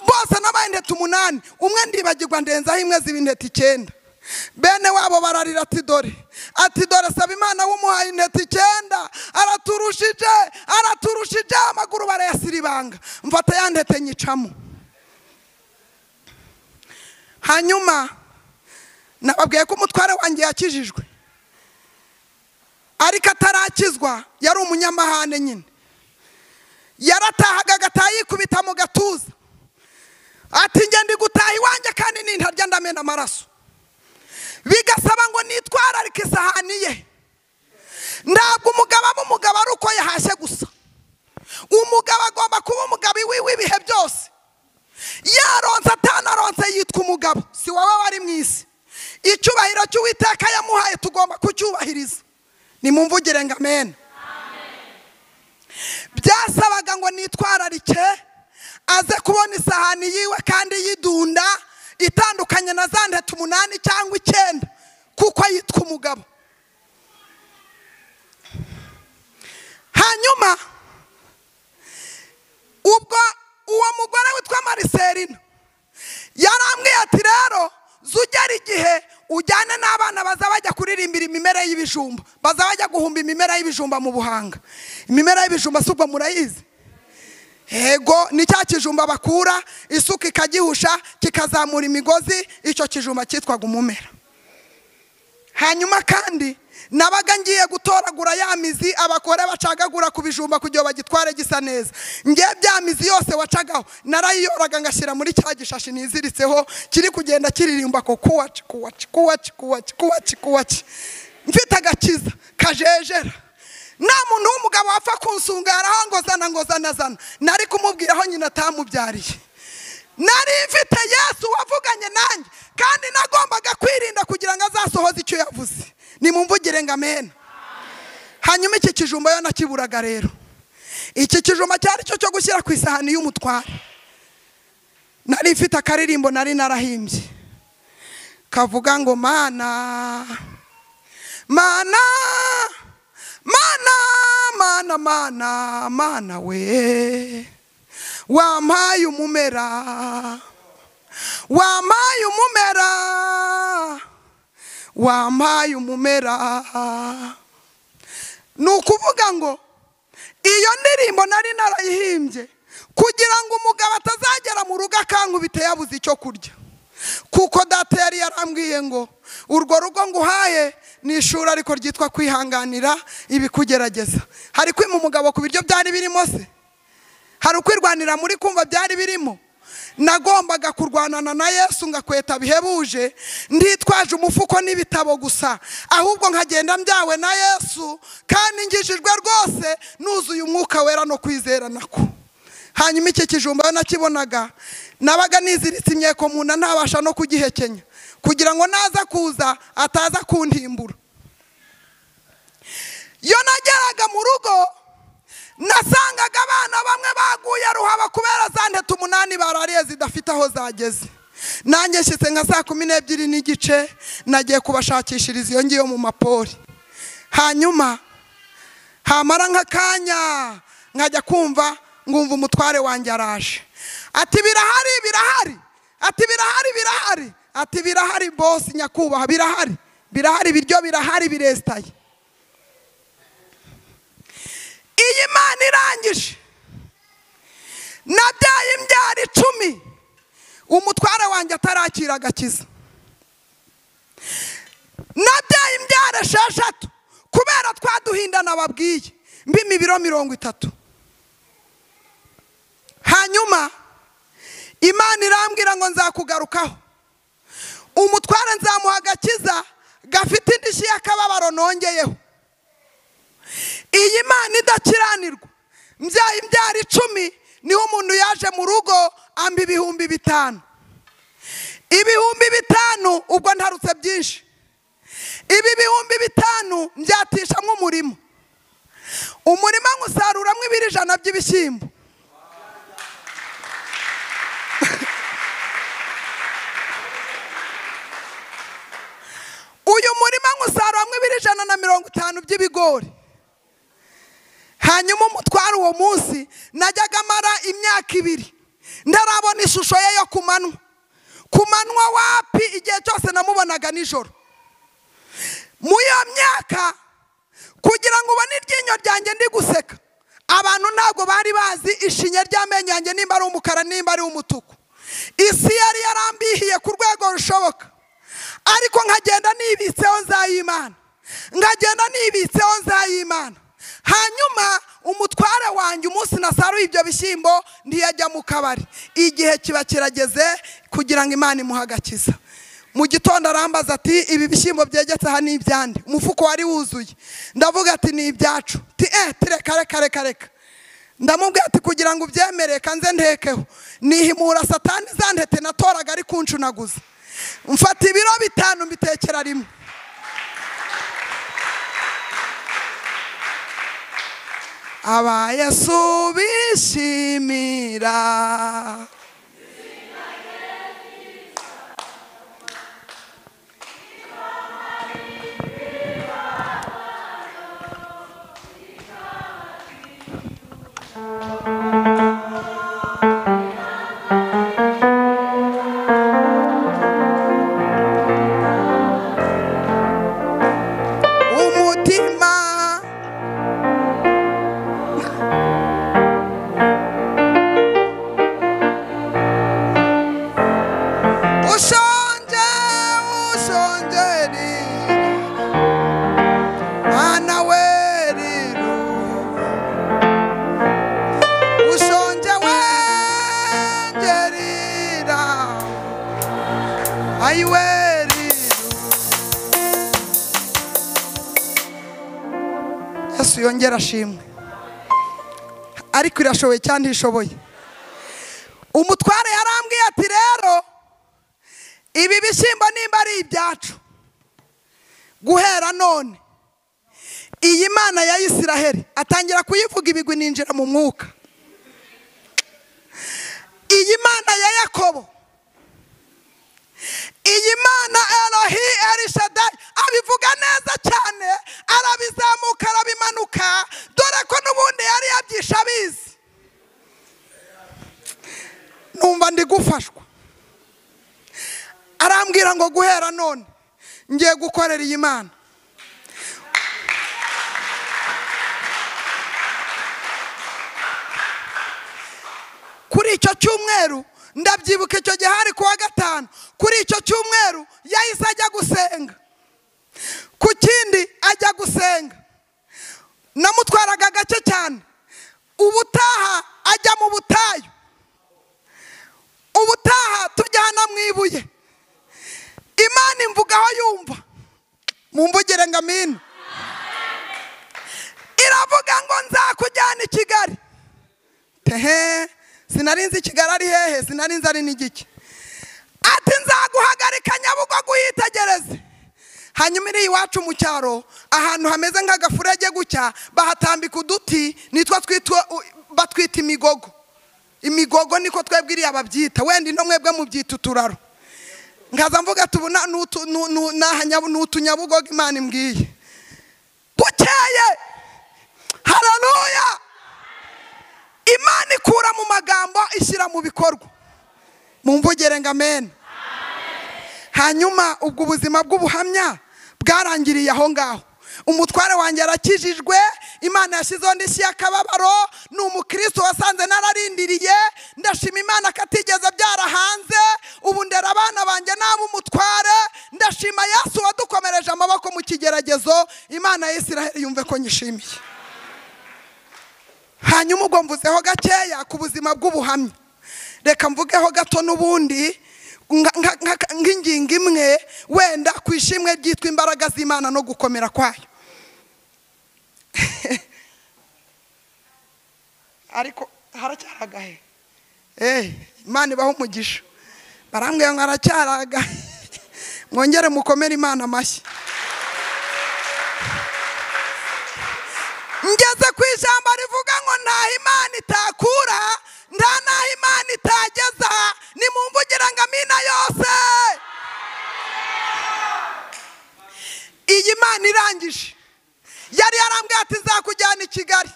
A: bose nabaye intete 8, umwe ndibagirwa ndenzaho imwe ziba intete 9. Bene wabo bararira ati dore saba Imana w'umuhaye intete 9, araturushije amaguru barayasiribanga, mfata ya ntete nyicamo. Hanyuma nababwiye ko umutware wanjye yakijijwe, ariko atarakizwa yari umunyamahane nyine. Yaratahaga agataha yikubita mu gatuza ati nge ndi gutaha iwanjye kandi nintarya ndamena amaraso. Bigasaba ngo nitwararike isahani ye. Ntabwo umugabo aba umugabo ari uko yahashye gusa. Umugabo agomba kuba umugabo w'ibihe byose. Yaronse atanaronse yitwa umugabo, si wowe wari mwisi. Icyubahiro cy'Uwiteka yamuhaye tugomba kucyubahiriza. Nimumvugire ngo amen. Byasabaga ngo nitwararike aze kubona isahani yiwe kandi yidunda itandukanye na za ntete 8 cyangwa 9 kuko yitwa umugabo. Hanyuma ubwo uwo mugore witwa Mariselina yarambwiye ati rero zugera igihe ujyane n'abana baza bajya kuririmbira imimera y'ibijumba, baza bajya guhumba imimera y'ibijumba mu Buhanga. Imimera y'ibijumba subwo murayizi? Ego ni cya kijumba bakura isuka ikagihusha kikazamura imigozi, icyo kijumba cyitwaga umumera. Hanyuma kandi nabaga ngiye gutoragura ya mizi abakore bacagagura ku bijumba kugira bagitware gisa neza. Nge bya mizi yose wacagaho narayiyoraga ngashyira muri cya gishashi niziritseho kiri kugenda kiririmba ko kuwaci. Mfite agakiza kajejera. Nta muntu w'umugabo wapfa kunsungaraho ngo zana nari kumubwiraho nyina atamubyariye. Nari mfite Yesu wavuganye nanjye kandi nagombaga kwirinda kugira ngo azasohoze icyo yavuze. Nimumvugire ngo amen. Hanyuma iki kijumba yo nakiburaga rero. Iki kijumba cyari cyo gushyira ku isahani y'umutware. Nari mfite akaririmbo nari narahimbye kavuga ngo mana we wampaye umumera nukuvuga ngo iyo ndirimbo nari narayihimbye kugira ngo umugabo atazagera mu rugo akankubita yabuze icyo kurya. Kuko data yari yarambwiye ngo urwo rugo nguhaye ni ishuri ariko ryitwa kwihanganira ibikugerageza. Hari kwima umugabo ku biryo byari birimo se? Hari ukwirwanira muri kumva byari birimo? Nagombaga kurwanana na Yesu ngakweta bihebuje, nditwaje umufuko n'ibitabo gusa, ahubwo nkagenda mbyawe na Yesu kandi ngishijwe rwose nuzuye umwuka wera no kwizera nako. Hanyuma iki kijumba nakibonaga nabaga niziritse imyeko mu nda ntabasha no kugihekenya kugira ngo naza kuza ataza kuntimbura. Yo nageraga mu rugo nasangaga abana bamwe baguye ruhaba kubera za ntete 8 barariye zidafite aho zageze. Nanjye nshyitse nka saa 12:15 nagiye kubashakishiriza iyo ngiyo mu mapori. Hanyuma hamara nk'akanya nkajya kumva ngumva umutware wanjye araje ati birahari, ati birahari boss nyakubaha, birahari biryo birahari birestaye. Iyi Mana irangije nabyaye imbyaro 10 umutware wanjye atarakira agakiza. Nabyaye imbyaro 6 kubera twaduhindana babwiye mbimi ibiro 30. Hanyuma Imana irambwira ngo nzakugarukaho, umutware nzamuha agakiza gafite indishyi y'akababaro nongeyeho. Iyi Mana idakiranirwa mbyaye imbyaro 10 niho umuntu yaje mu rugo amba 5,000. ibihumbi 5 ubwo ntarutse byinshi. Ibi bihumbi 5 mbyatisha nk'umurimo. Umurima nkusaruramo 100 by'ibishyimbo. Uyu murima nkusaruramo 150 by'ibigori. Hanyuma umutwaro uwo munsi najyaga mara imyaka 2 ndarabona ishusho ye yo kumanwa. Kumanwa wapi, igihe cyose namubonaga nijoro. Mu iyo myaka kugira ngo ubone iryinyo ryanjye ndi guseka, abantu ntabwo bari bazi ishinya ry'amenyo yanjye nimba ari umukara nimba ari umutuku. Isi yari yarambihiye ku rwego rushoboka, ariko nkagenda nibitseho nzayimana, nkagenda nibitseho nzayimana. Hanyuma umutware wanjye umunsi nasaruye ibyo bishyimbo ntiyajya mu kabari. Igihe kiba kirageze kugira ngo Imana imuhagakiza. Mu gitondo arambaza ati ibi bishyimbo byegetse aha ni ibyande? Umufuko wari wuzuye. Ndavuga ati ni ibyacu. Reka. Ndamubwira ati kugira ngo ubyemere kanze ntekeho. Nihimura Satani zantete natoraga ari kuncunaguza. Mfata ibiro 5 mbitekera rimwe. Aba Yesu bishimira Yesu yongera ashimwe. Ariko irashoboye cyane ishoboye. Umutware yarambwiye ati rero ibi bishyimbo nimba ari ibyacu, guhera none iyi Mana ya Isiraheli, atangira kuyivuga ibigwi ninjira mu mwuka. Iyi Mana ya Yakobo, iyi Mana Elohi Elishadai, abivuga neza cyane, arabizamuka arabimanuka, dore ko n'ubundi yari yabyisha abizi. Numva ndi gufashwa. Arambwira ngo guhera none ngiye gukorera iyi Mana. Kuri icyo cyumweru ndabyibuka, icyo gihe hari kuwa 5. Kuri icyo cyumweru yahise ajya gusenga. Ku kindi ajya gusenga namutwaraga gake cyane. Ubutaha ajya mu butayu, ubutaha tujyana mu ibuye. Imana imvugaho yumva, mumvugire ngo amen. Iravuga ngo nzakujyana i Kigali. Sinarinzi Kigali ari hehe, sinarinzi ari n'igiki. Ati nzaguhagarika Nyabugogo uyitegereze. Hanyuma iri iwacu mu cyaro ahantu hameze nk'agafurege gucya, bahatambika uduti nitwa batwita imigogo. Imigogo niko twebwiriye ababyita, wenda no mwebwe mu byita uturaro. Ngaza mvuga tubona n'utunyabugogo Imana imbwiye. Bukeye, haleluya, Imana ikura mu magambo ishyira mu bikorwa. Mumvugire ngo amen. Hanyuma ubwo ubuzima bw'ubuhamya bwarangiriye aho ngaho. Umutware wanjye arakijijwe, Imana yashyizeho ndishyi y'akababaro. Ni umukristo wasanze nararindiriye, ndashima Imana katigeze byarahanze. Ubu ndera abana banjye nabo umutware. Ndashima Yesu wadukomereje amaboko mu kigeragezo. Imana ya Isiraheli yumve ko nyishimiye. Hanyuma ubwo mvuzeho gakeya ku buzima bw'ubuhamya. Reka mvugeho gato n'ubundi nk'ingingo imwe wenda ku ishimwe ryitwa imbaraga z'Imana no gukomera kwayo. Ariko haracyaragahe. Imana ibaho umugisha. barambwiye ngo aracyaraga mwongere mukomere Imana amashyi. Ngeze ku ijambo rivuga ngo nta Imana itakura, nta naho Imana itageza, nimumvugira ngo amina yose. Iyi Imana irangije yari yarambwiye ati nzakujyana i Kigali,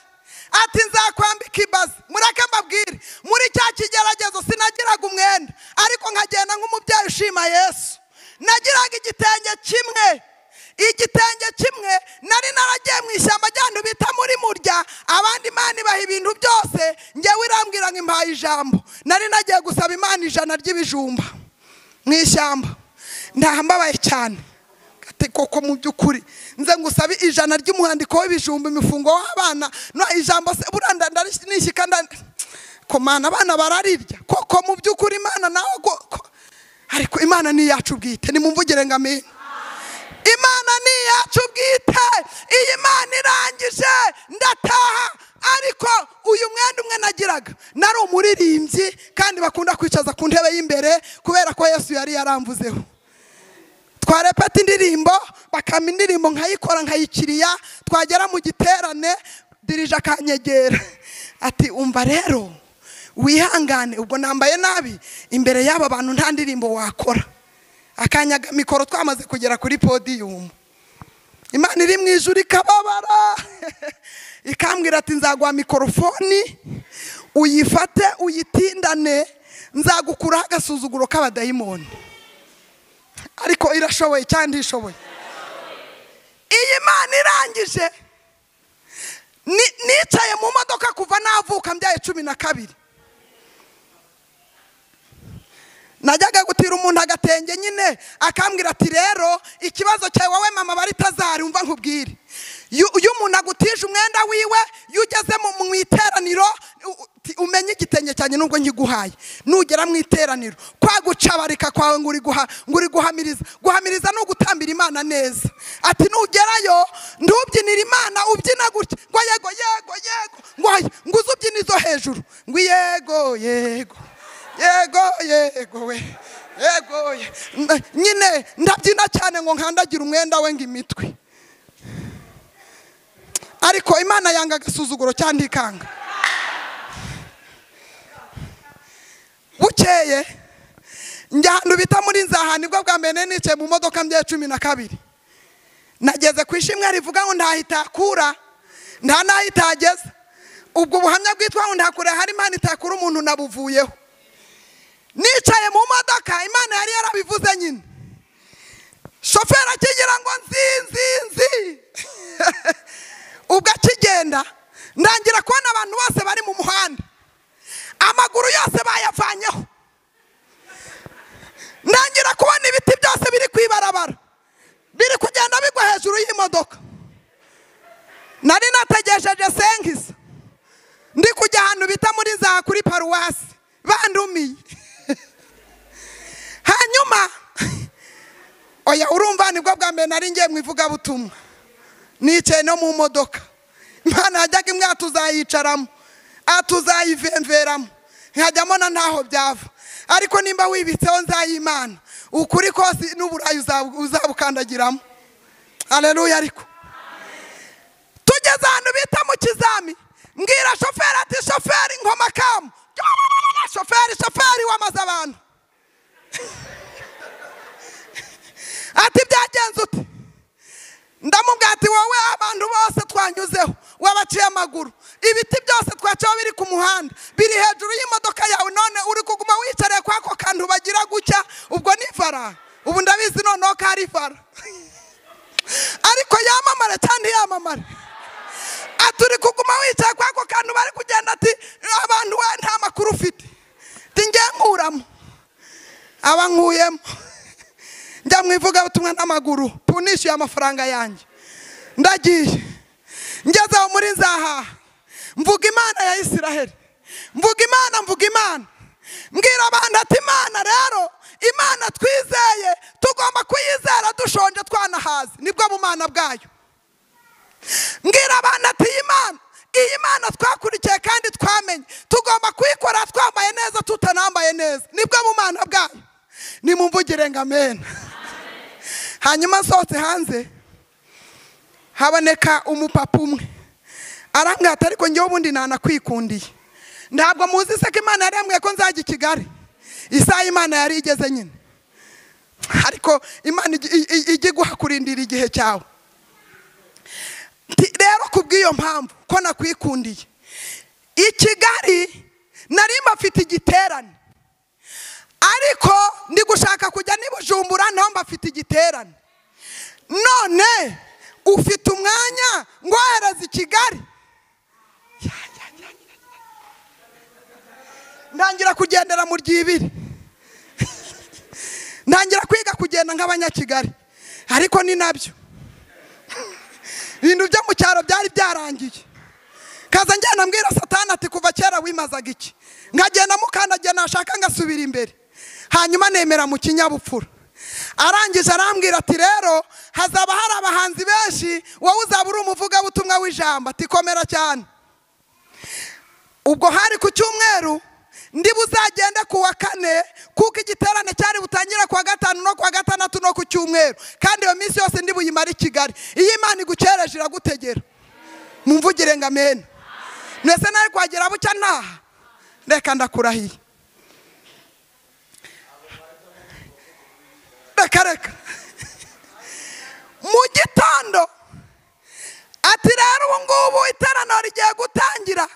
A: ati nzakwambika ibazi. Mureke mbabwire, muri cya kigeragezo sinagiraga umwenda, ariko nkagenda nk'umubyeyi ushima Yesu. Nagiraga igitenge kimwe nari naragiye mu ishyamba ry'ahantu bita muri Murya, abandi Imana ibaha ibintu byose, njyewe irambwira ngo impaye ijambo. Nari nagiye gusaba Imana 100 ry'ibijumba mu ishyamba, ndahambabaye cyane. Ati koko mu by'ukuri nze ngusaba 100 ry'umuhandiko w'ibijumba, imifungo w'abana no ijambo se buranda ndarishyika ko Mana abana bararirya koko mu by'ukuri Imana nawe ariko Imana ni yacu bwite, nimumvugire ngo amina. Imana ni yacu bwite. Iyi Imana irangije ndataha, ariko uyu mwenda umwe nagiraga nari umuririmbyi kandi bakunda kwicaza ku ntebe y'imbere kubera ko Yesu yari yaramvuzeho. Twarepeta indirimbo, bakama indirimbo nkayikora nkayikiriya, twagera mu giterane dirija akanyegera ati umva rero wihangane, ubwo nambaye nabi imbere y'aba bantu nta ndirimbo wakora. Akanyaga mikoro twamaze kugera kuri podium, Imana iri mu ijuru ikababara ikambwira ati nzaguha mikrofoni uyifate uyitindane, nzagukuraho agasuzuguro k'abadayimoni. Ariko irashoboye cyane ishoboye. Iyi Imana irangije nicaye mu modoka kuva navuka mbyaye 12. Najyaga gutira umuntu agatenge nyine akambwira ati rero ikibazo cyawe wowe mama baritazari umva nkubwire, uyu umuntu agutije umwenda wiwe yugeze mu iteraniro umenye igitenge cyane nubwo nkiguhaye, nugera mu iteraniro kwagucabarika kwawe nguri guhamiriza no gutambira Imana neza. Ati nugerayo ndubyinira Imana ubyina gutya ngo yego yego yego ngo uzubyina izo hejuru ngo yego yego yego yego we yego nyine ndabyina cyane ngo nkandagira umwenda we ngo imitwe. Ariko Imana yanga agasuzuguro cyane ikanga. Bukeye njya ahantu bita muri Nzaha, nibwo bwa mbere nicaye mu modoka mbyaye 12. Nageze ku ishimwe rivuga ngo ndahitakura nta nahitageza. Ubwo buhamya bwitwa ngo ndakure hari Imana itakura umuntu nabuvuyeho. Nicaye mu modoka Imana yari yarabivuze nyine, shoferi akigira ngo nzi ubwo akigenda ndangira kubona abantu bose bari mu muhanda, amaguru yose bayavanyeho, ndangira kubona ibiti byose biri kwibarabara biri kugenda bigwa hejuru y'imodoka. Nari nategesheje senkisa ndi kujya ahantu bita muri Nzaha kuri paruwasi bandumiye. Hanyuma oya urumva nibwo bwa mbere nari ngiye mu ivugabutumwa, nicaye no mu modoka. Imana yajyaga imwe atuzayicaramo atuzayivemveramo nkajyamo na ntaho byava, ariko nimba wibitseho Nzayimana ukuri kose n'uburayi uzabukandagiramo. Haleluya. Ariko tugeze ahantu bita mu Kizami, mbwira shoferi ati shoferi nkoma kamu, shoferi wamaze abantu ati byagenze ute? Ndamubwira ati wowe abantu bose twanyuzeho wabaciye amaguru, ibiti byose twacaho biri ku muhanda biri hejuru y'imodoka yawe, none uri kuguma wicariye kwako kantu bagira gucya, ubwo ni fara. Ubu ndabizi noneho ko ari fara ariko yamamare cyane yamamare. Ati uri kuguma wicaye kwako kantu bari kugenda, ati abantu we nta makuru ufite. Tinge nkuramo abankuyemo njya mwivuga utumwa n'amaguru punishyuye amafaranga yanjye. Ndagiye ngeze aho muri Nzaha mvuga Imana ya Isiraheli, mvuga Imana mbwira abantu ati Imana rero, Imana twizeye tugomba kuyizera dushonje twanahaze, nibwo bumana bwayo. Mbwira abantu ati iyi Mana twakurikiye kandi twamenye tugomba kuyikora twambaye neza tutanambaye neza, nibwo bumana bwayo. nimumvugire ngo amen. Hanyuma sohotse hanze haboneka umupapa umwe arangata, ariko njyewe ubundi nanakwikundiye, ntabwo muzi se ko Imana yari yambwiye ko nzajya i Kigali. Isaha Imana yari igeze nyine, ariko Imana ijye guhakurindira igihe cyawe. Rero kubw'iyo mpamvu ko nakwikundiye, i Kigali nari mbafite igiterane, ariko ndi gushaka kujya ni Bujumbura naho mbafite igiterane. None ufite umwanya ngohereza i Kigali? Ndangira kugendera mu ryibiri, ndangira kwiga kugenda nk'abanyakigali, ariko ni nabyo ibintu byo mu cyaro byari byarangiye. Kaza njyana mbwira Satani ati kuva kera wimazaga iki? Nkagenda mukandagiye nashaka ngasubira imbere. Hanyuma nemera mu kinyabupfura. Arangije arambwira ati rero hazaba hari abahanzi benshi, wowe uzaba uri umuvugabutumwa w'ijambo. Ati komera cyane. Ubwo hari ku cyumweru, ndi buzagende ku wa kane, kuko igiterane cyari butangire ku wa gatanu no ku wa gatandatu no ku cyumweru, kandi iyo minsi yose ndi buyimara i Kigali. Iyo Imana igucereje iragutegera, mumvugire ngo amen. Nese nawe kwagera bucya ntaha, reka ndakurahiye, reka mu gitondo ati rero ubu ngubu iteraniro rigiye gutangira,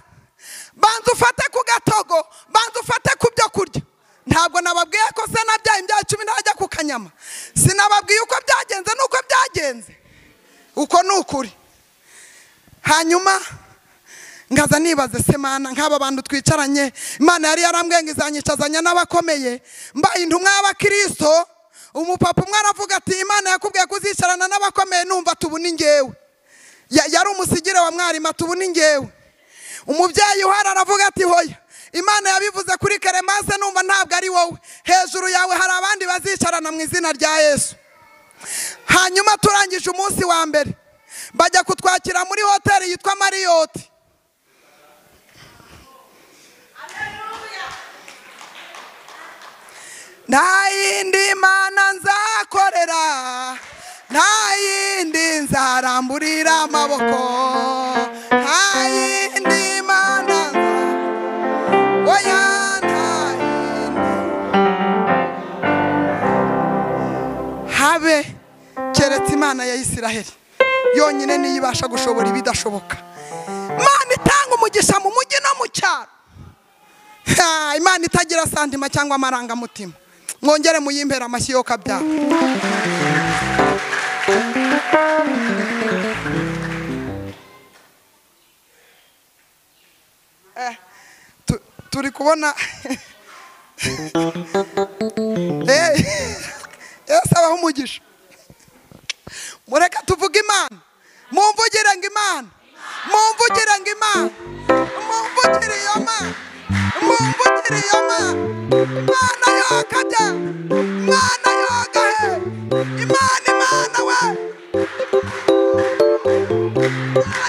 A: banza ufate ku gatogo, banza ufate ku byo kurya. Ntabwo nababwiye ko se nabyaye imbyaro 10 ntajya ku kanyama, sinababwiye uko byagenze nuko byagenze, uko nukuri. Hanyuma ngaza nibaze se Mana, nk'aba bantu twicaranye, Imana yari yarambwiye ngo izanyicazanya n'abakomeye, mbaye intumwa y'Abakristo. Umupapa umwe aravuga ati Imana yakubwiye kuzicarana n'abakomeye, numva tubu ni ngewe. Yari umusigire wa mwarimu, tubu ni ngewe. Umubyeyi uhara aravuga ati hoya, Imana yabivuze kuri Keremase, numva ntabwo ari wowe, hejuru yawe hari abandi bazicarana mu izina rya Yesu. Hanyuma turangije umunsi wa mbere, bajya kutwakira muri hoteli yitwa Marriott. Nta yindi Mana nzakorera, nta yindi nzaramburira amaboko, nta yindi Mana oya, nta yindi habe keretse Imana ya Isiraheli yonyine niyo ibasha gushobora ibidashoboka. Imana itanga umugisha mu mujyi no mu cyaro, Imana itagira santima cyangwa amarangamutima. Mwongere muyimbera amashyi yo kabyara. Turi kubona abaho umugisha. Mureka tuvuge Imana, mumvugire ngo Imana, mumvugire ngo Imana, mumvugire iyo Mana, mumvugire iyo Mana. Imana yokajya, Imana yogahe, Imana we,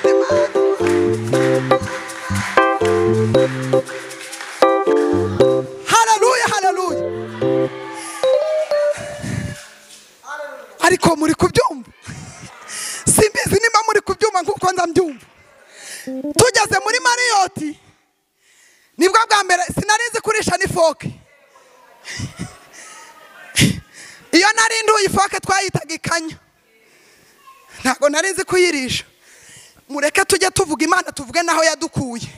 A: Imana. Haleluya, haleluya. Ariko muri kubyumva, simbizi nimba muri kubyumva nkuko ndambyumva. Tugeze muri Marriott, nibwo bwa mbere sinarizi kurisha n'ifoke. Iyo nari nduye ifoke twayitaga ikanya, ntabwo narizi kuyirisha. Mureke tujye tuvuga Imana, tuvuge naho yadukuye,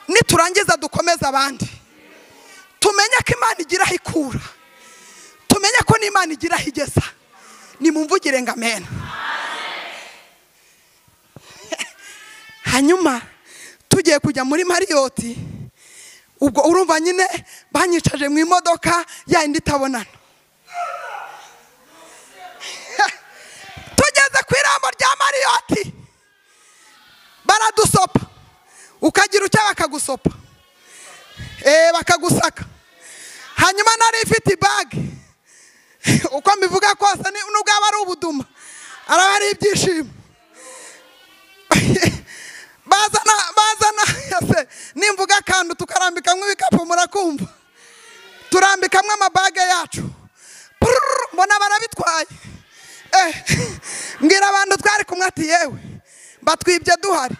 A: niturangiza dukomeza abandi. Tumenye ko Imana igira aho ikura, tumenye ko n'Imana igira aho igeza. Nimumvugire ngo amen. Hanyuma tugiye kujya muri Marriott, ubwo urumva nyine banyicaje mu imodoka yindi itabonana. Tugeze ku irambo rya Marriott, baradusopa, ukagira ucya bakagusopa, bakagusaka. Hanyuma nari ifite bag, uko mbivuga kose nubwo aba ari ubuduma, araba ari ibyishimo. Bazana yase nimvuga kandi tukarambika nk'ibikapu, murakumva, turambikamwe amabage yacu. mbona barabitwaye. Mbwira abantu twari kumwe ati yewe batwibye duhari.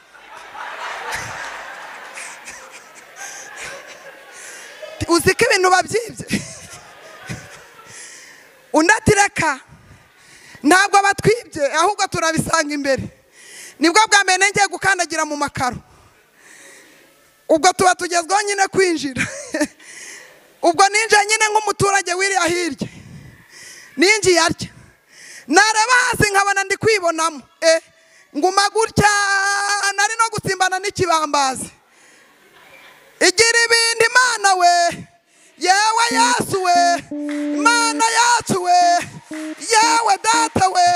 A: Uziko ibintu babyibye. Undi ati reka ntabwo batwibye ahubwo turabisanga imbere. Nibwo bwa mbere ngiye gukandagira mu makaro. Ubwo tuba tugezweho nyine kwinjira. Ubwo ninje nyine nk'umuturage wiriya hirya. Ninjiye arya. Nareba hasi nkabona ndi kwibonamo. Nguma gutya nari no gusimbana n'ikibambazi. Igira ibindi Imana we. Yewe Yesu we. Imana yacu we. Yewe data we.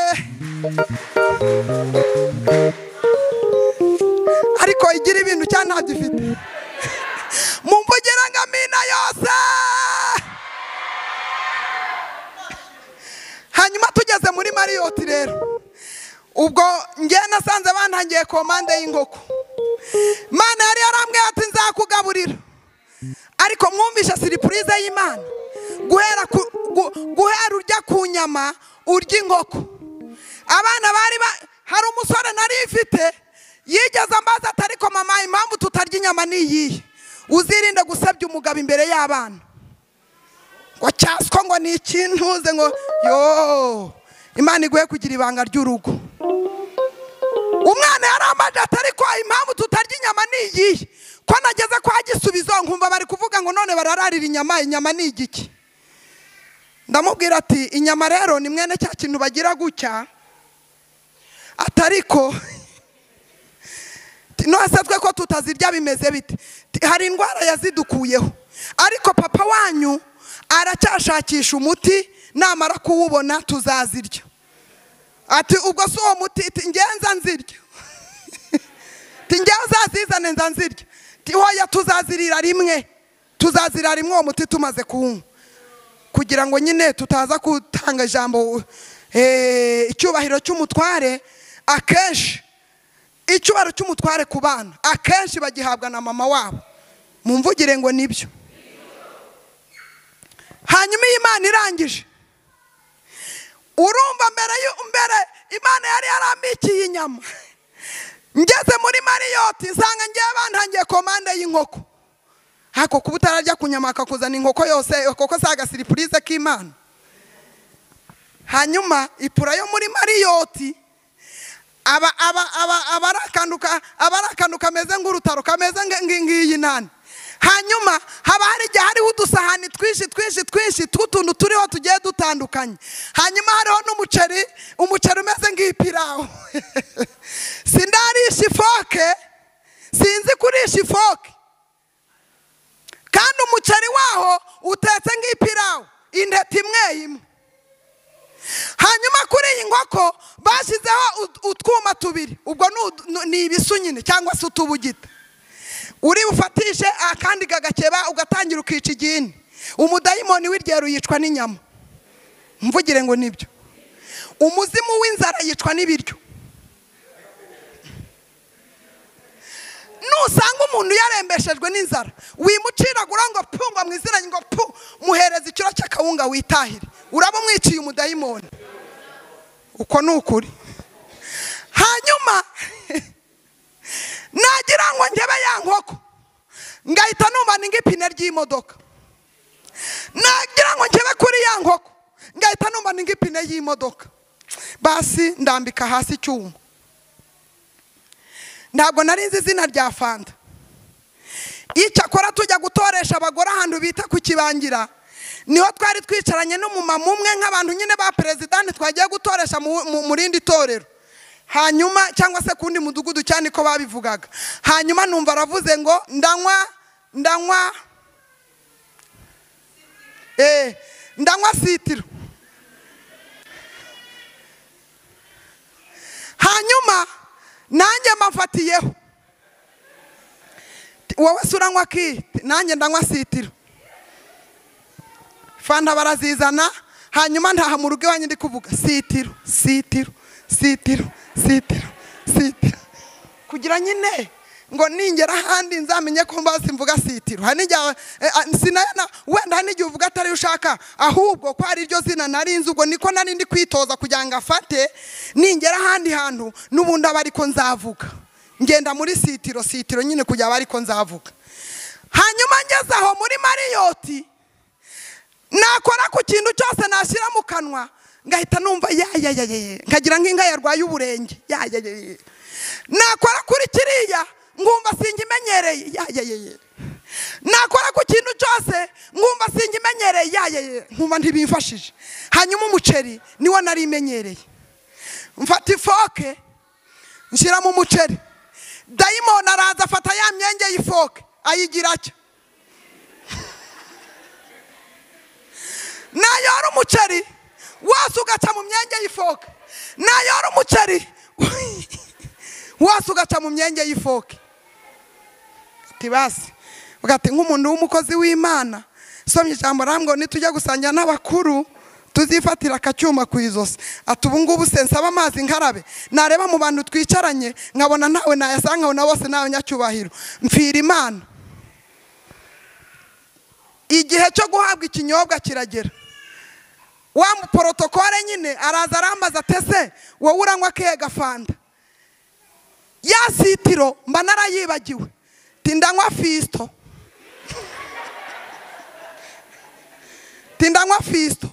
A: Ariko igira ibintu cyane ntabifite. Mumvugira ngo amina yose. Hanyuma tugeze muri Marriott rero. Ubwo ngiye nasanze bantangiye komande y'inkoko. Mana yari yarambwiye ati nzakugaburira. Ariko mwumvisha surprise y'Imana. Guhera urya ku nyama urya inkoko. Abana bari hari umusore nari ifite yigeze ambaza ati ariko mama impamvu tutarya inyama ni iyihe? Uzirinde gusebya umugabo imbere y'abana. Ngo cyaswa ngo ni ikintuze ngo yo Imana iguye kugira ibanga ry'urugo. Umwana yaramaje ati ariko impamvu tutarya inyama ni iyihe? Ko nageze kwa Gisubizo nkumva bari kuvuga ngo none barararira inyama ni igiki? Ndamubwira ati inyama rero ni mwene cya kintu bagira gutya. Atariko nose twe ko tutazirya bimeze bite? Hari indwara yazidukuyeho. Ariko papa wanyu aracyashakisha umuti namara kuwubona tuzazirya. Ati ubwo so uwo muti ngenza nzirya. Ngewe uzazizane nzanzirya. Hoya tuzazirira rimwe. Tuzazirira rimwe uwo muti tumaze kuwunywa. Kugira ngo nyine tutaza gutanga ijambo icyubahiro cy'umutware akenshi. Icyubahiro cy'umutware ku bana akenshi bagihabwa na mama wabo. Mumvugire ngo nibyo. Hanyuma Imana irangije. Urumva mbere Imana yari yarambikiye inyama. Ngeze muri Marriott nsanga ngiye bantangiye komande y'inkoko. Hako kuba utararya ku nyama akakuzana inkoko yose koko saga surprise k'Imana. Hanyuma ipura yo muri Marriott abarakanduka kameze ng'urutaro kameze ngiyi nani. Hanyuma haba hari igihe hariho udusahani twinshi tw'utuntu turiho tugiye dutandukanye. Hanyuma hariho n'umuceri umeze nk'ipirawu. Sindarisha ifoke, sinzi kurisha ifoke. Kandi umuceri waho utetse nk'ipirawu intete imwe. Hanyuma kuri iyi nkoko bashyizeho utwuma tubiri. Ubwo ni ibisu nyine cyangwa se utubugita. Uri ufatishe akandi gagakeba ugatangira ukica igini. Umudayimoni w'iryero yicwa n'inyama. Mvugire ngo nibyo. Umuzimu w'inzara yicwa n'ibiryo. Nusanga umuntu yarembeshejwe n'inzara wimuciragura ngo punga mu izina ngo pu muhereza ikiro cy'akawunga witahire. Uraba umwiciye umudayimoni. Uko nukuri. Hanyuma nagira ngo njebe ya nkoko ngahita numva n'ingipine ry'imodoka. Nagira ngo njebe kuri ya nkoko ngahita numva n'ingipine y'imodoka. Basi ndambika hasi cyuma. Ntabwo nari nzi izina rya Fanta. Icyakora tujya gutoresha abagore ahantu bita ku Kibangira. Niho twari twicaranye n'umumama umwe nk'abantu nyine ba president twagiye gutoresha mu rindi torero. Hanyuma cyangwa se kundi mudugudu cyane ko babivugaga. Hanyuma numva aravuze ngo ndanywa sitiro. Hanyuma nanjye mafatiyeho. Wowe suranywa ki? Nanjye ndanywa sitiro. Fanta barazizana hanyuma ntaha mu rugo wanjye ndi kuvuga sitiro. Kugira nyine ngo ningera handi nzamenye ko mbazi mvuga sitiro. Hanijya sinana wenda hanijya uvuga atari ushaka ahubwo ko ari ryo zina narinze ubwo niko nari ndi kwitoza kugira ngo afate ningera handi hantu nubundi abariko nzavuga. Ngenda muri sitiro nyine kujya abariko nzavuga. Hanyuma ngeze aho muri Mariyoti nakora ku kintu cyose nashyira mu kanwa ngahita numva nkagira nk'inka yarwaye uburenge nakora kuri kiriya ngumva singimenyereye nakora ku kintu cyose ngumva singimenyereye nkumva ntibimfashije. Hanyuma umuceri niwo nari imenyereye, mfata ifoke nshyira mu muceri, dayimoni araza afata ya myenge y'ifoke ayigira cyo nayora umuceri wose ugaca mu myenge y'ifoke, nayora umuceri wose ugaca mu myenge y'ifoke. Tibasi ugati nk'umuntu w'umukozi w'Imana somye ijambo ramwe nitujya gusangira n'abakuru tuzifatira akacyuma ku izosi. Ati ubu ngubu sensaba amazi nkarabe nareba mu bantu twicaranye nkabona nawe nayasanga na bose nawe nyacyubahiro mfira Imana. Igihe cyo guhabwa ikinyobwa kiragera, wa protokole nyine araza arambaza atese wowe uranywa kihe gafanta? Ya sitiro mba narayibagiwe tindanywa Fisto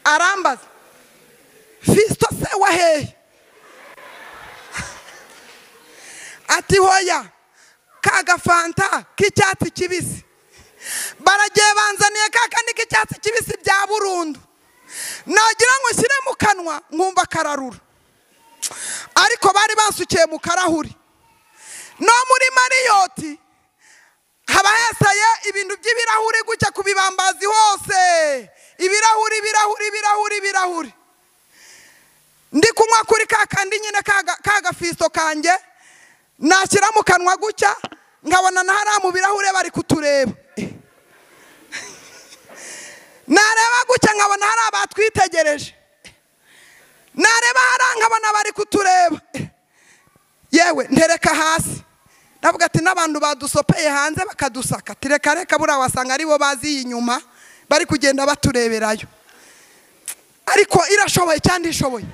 A: arambaza Fisto se wahehe? Ati hoya kaga fanta k'icyatsi kibisi. Baragiye banzaniye kakandi k'icyatsi kibisi bya burundu, nagira ngo nshyire mu kanwa nkumva kararura, ariko bari bansukiye mu karahuri. No muri Mariyoti haba hesaye ibintu by'ibirahuri gutya ku bibambazi hose, ibirahuri. Ndi kunywa kuri kakandi nyine kaga Fisto kanjye nashyira mu kanwa gutya nkabona na hariya mu birahure bari kutureba, nareba gutya nkabona hari abatwitegereje, nareba hariya nkabona bari kutureba. Yewe ntereka hasi ndavuga ati n'abantu badusopeye hanze bakadusaka, reka buriya wasanga aribo bazi inyuma bari kugenda batureberayo. Ariko irashoboye cyangwa ishoboye?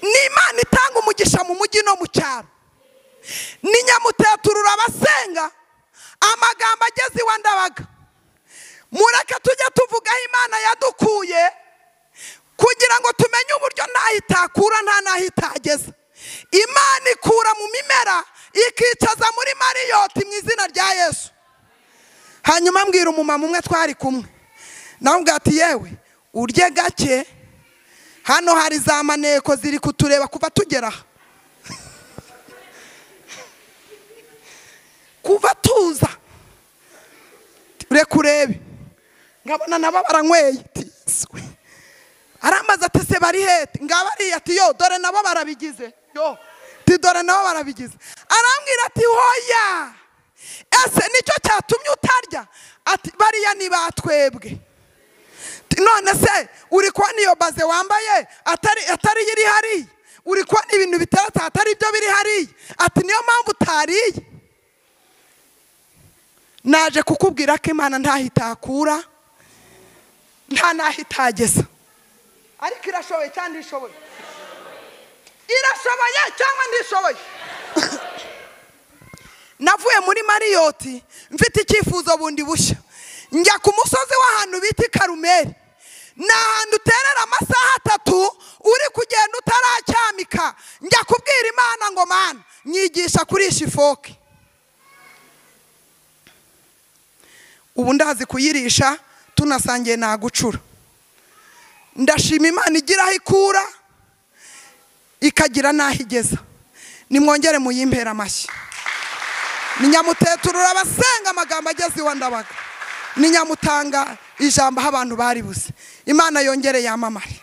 A: Ni Imana itanga umugisha mu mujyi no mu cyaro. Ni nyamuteturura abasenga amagambo ageze iwa Ndabaga. Mureke tujye tuvugaho Imana yadukuye kugira ngo tumenye uburyo nahitakura nta nahitageza. Imana ikura mu mimera ikicaza muri Mariyoti mu izina rya Yesu. Hanyuma mbwira umumama umwe twari kumwe, nawe ati yewe urye gake, hano hari za maneko ziri kutureba kuva tugera kuva tuza urebe nkabona nabo baranyweye. Arambaza ati se bari hete? Ngabari ati yo dore nabo barabigize, yo dore nabo barabigize. Arambwira ati hoya ese nicyo cyatumye utarya? Ati bariya ni batwebwe. None se uri kwa niyo baze wambaye atari yiri hari, uri kwa ibintu bitarata atari byo biri hari. Ati niyo mpamvu utariye. Naje kukubwira ko Imana ntahitakura nta nahitageza, ariko irashoboye cyangwa ishoboye? Irashoboye cyangwa ndishoboye? Navuye muri Mariyoti mfite icyifuzo bundi bushya, njya ku musozi w'ahantu bita Karumeli. N'ahantu uterera amasaha 3 uri kugenda utaracyamika. Njya kubwira Imana ngo Mana nyigisha kurisha ifoke. Ubu ndazi kuyirisha tunasangiye nagucura. Ndashima Imana igira aho ikura ikagira naho igeza. Nimwongere muyimpera amashyi. Ni nyamuteturura abasenga amagambo ageze iwa Ndabaga. Ni nyamutanga ijambo abantu bari buze. Imana yongere yamamare.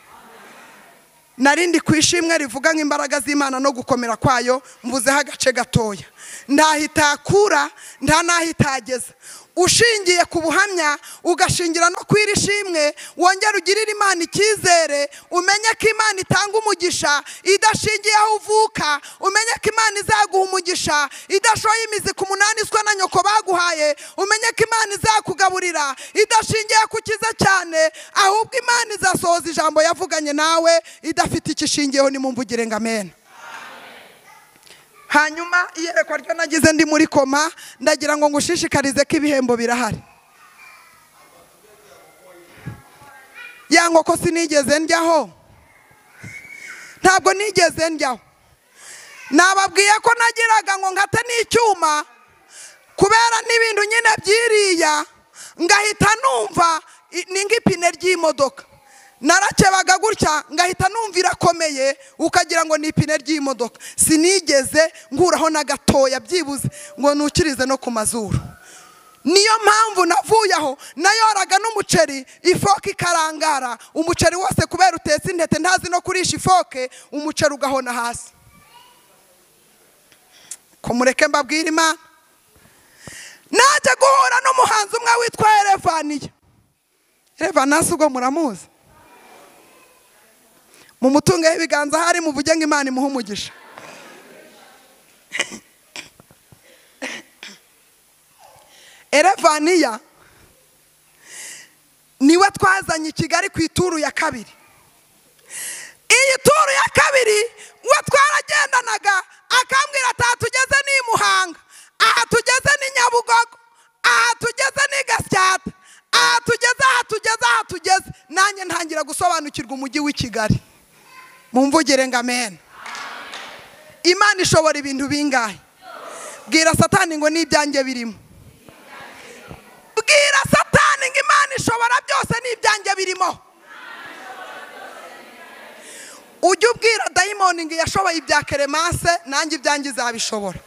A: Narindi kwishimwe rivuga nk'imbaraga z'Imana no gukomera kwayo, mvuzeho agace gatoya. Ndahitakura nta nahitageza. ushingiye ku buhamya, ugashingira no kwira ishimwe, wongera ugirira Imana icyizere, umenye ko Imana itanga umugisha idashingiye aho uvuka, umenye ko Imana izaguha umugisha idashoye imizi ku munani iswa na nyoko baguhaye, umenye ko Imana izakugaburira idashingiye ku kiza cyane, ahubwo Imana izasohoza ijambo yavuganye nawe idafite ikishingiyeho. Nimumvugire ngo amen. Hanyuma iyerekwa ryo nagize ndi muri koma, ndagira ngo ngushishikarize ko ibihembo birahari. Ya nkoko sinigeze ndyaho, ntabwo nigeze ndyaho. Nababwiye ko nagiraga ngo nkate n'icyuma kubera n'ibintu nyine byiriya, ngahita numva ni nk'ipine ry'imodoka. Narakebaga gutya ngahita numva irakomeye ukagira ngo ni ipine ry'imodoka. Sinigeze nguraho na gatoya byibuze ngo nukirize no ku mazuru. Niyo mpamvu navuye aho nayoraga n'umuceri, ifoke ikarangara, umuceri wose kubera utetse intete ntazi no kurisha ifoke, umuceri ugahona hasi. Ko mureke mbabwira Imana. Naje guhura n'umuhanzi umwe witwa Elevaniya. Elevanasi ubwo muramuzi? Mu mutunge w'ibiganza hari muvuge ngo Imana imuhe umugisha. Elevaniya niwe twazanye i Kigali ku ituru ya kabiri. Iyi turu ya kabiri we twaragendanaga akambwira ati tugeze ni Muhanga, aha tugeze ni Nyabugogo, aha tugeze ni Gasyata, aha tugeze. Nanjye ntangira gusobanukirwa umujyi w'i Kigali. Mumvugire ngo amen. Imana ishobora ibintu bingahe? Bwira Satani ngo n'ibyanjye birimo. Bwira Satani ngo Imana ishobora byose n'ibyanjye birimo. Ujye ubwira dayimoni ngo yashoboye ibya Keremase, nanjye ibyanjye izabishobora.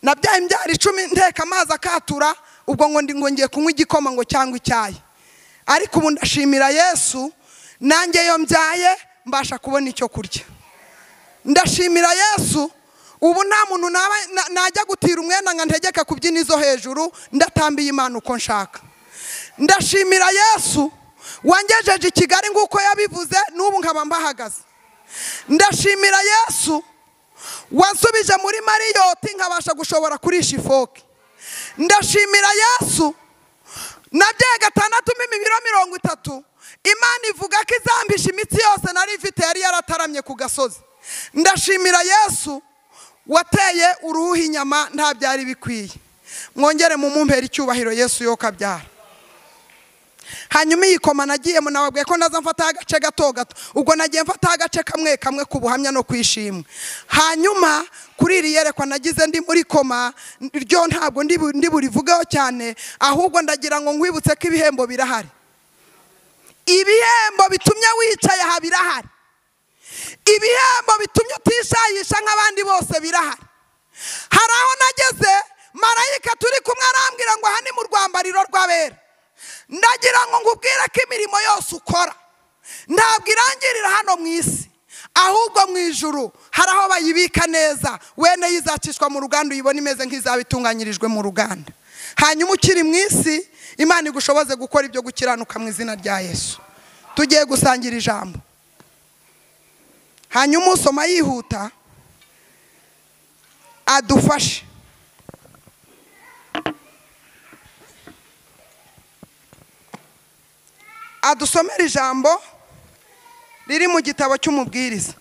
A: Nabyaye imbyaro 10 nteka amazi akatura, ubwo ngo ndi ngo ngiye kunywa igikoma ngo cyangwa icyayi. Ariko ubu ndashimira Yesu, nanjye yo mbyaye mbasha kubona icyo kurya. Ndashimira Yesu, ubu nta muntu najya gutira umwenda ngo ntegeke kubyina izo hejuru, ndatambiye Imana uko nshaka. Ndashimira Yesu wangejeje i Kigali nguko yabivuze, n'ubu nkaba mbahagaze. Ndashimira Yesu wansubije muri Mariyoti nkabasha gushobora kurisha ifoke. Ndashimira Yesu nabyaye 6 ibiro 30, Imana ivuga ko izambisha imitsi yose nari mfite yari yarataramye ku gasozi. Ndashimira Yesu wateye uruhu inyama nta byari bikwiye. Mwongere mu mumpera icyubahiro Yesu yo kabyara. Hanyuma iyi koma nagiye munababwiye ko naza mfata agace gato gato, ubwo nagiye mfata agace kamwe ku buhamya no kwishimwa. Hanyuma kuri iri yerekwa nagize ndi muri koma ryo ntabwo ndi burivugeho cyane, ahubwo ndagira ngo nkwibutse ko ibihembo birahari. Ibihembo bitumye wicaye aha birahari. Ibihembo bitumye utishayisha nk'abandi bose birahari. Hari aho nageze marayika turi kumwe arambwira ngo aha ni mu rwambariro rw'abera. Ndagira ngo ngubwire ko imirimo yose ukora ntabwo irangirira hano mu isi, ahubwo mu ijuru hari aho bayibika neza, wene yizacishwa mu ruganda uyibona imeze nk'izabitunganyirijwe mu ruganda. Hanyuma ukiri mu isi Imana igushoboze gukora ibyo gukiranuka mu izina rya Yesu. Tugiye gusangira ijambo. Hanyuma usoma yihuta adufashe. Adusomera ijambo riri mu gitabo cy'umubwiriza.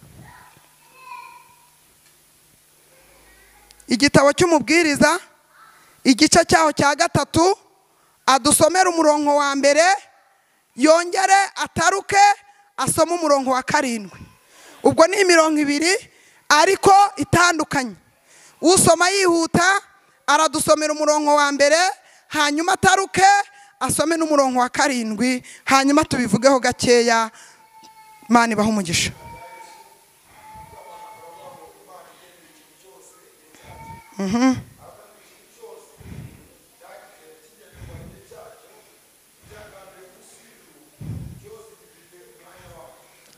A: Igitabo cy'umubwiriza igice cyaho cya 3, adusomera umurongo wa mbere, yongere ataruke asoma umurongo wa 7. Ubwo ni imirongo 2 ariko itandukanye. Usoma yihuta aradusomera umurongo wa mbere, hanyuma ataruke asome n'umurongo wa 7, hanyuma tubivugeho gakeya. Imana ibahe umugisha.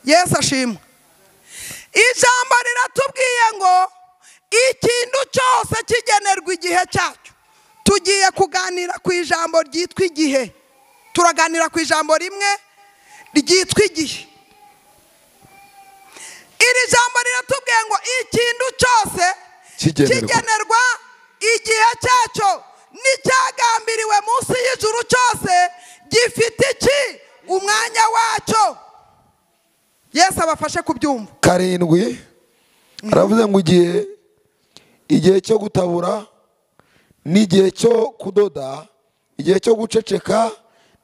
A: Yesu ashimwe. Ijambo riratubwiye ngo ikintu cyose kigenerwa igihe cyacyo. tugiye kuganira ku ijambo ryitwa igihe. Turaganira ku ijambo rimwe ryitwa igihe. Iri jambo riratubwiye ngo ikintu cyose kigenerwa igihe cyacyo, n'icyagambiriwe munsi y'ijuru cyose gifite iki? Umwanya wacyo. Yesu abafashe kubyumva.
B: 7 aravuze ngo igihe cyo gutabura, n'igihe cyo kudoda, igihe cyo guceceka,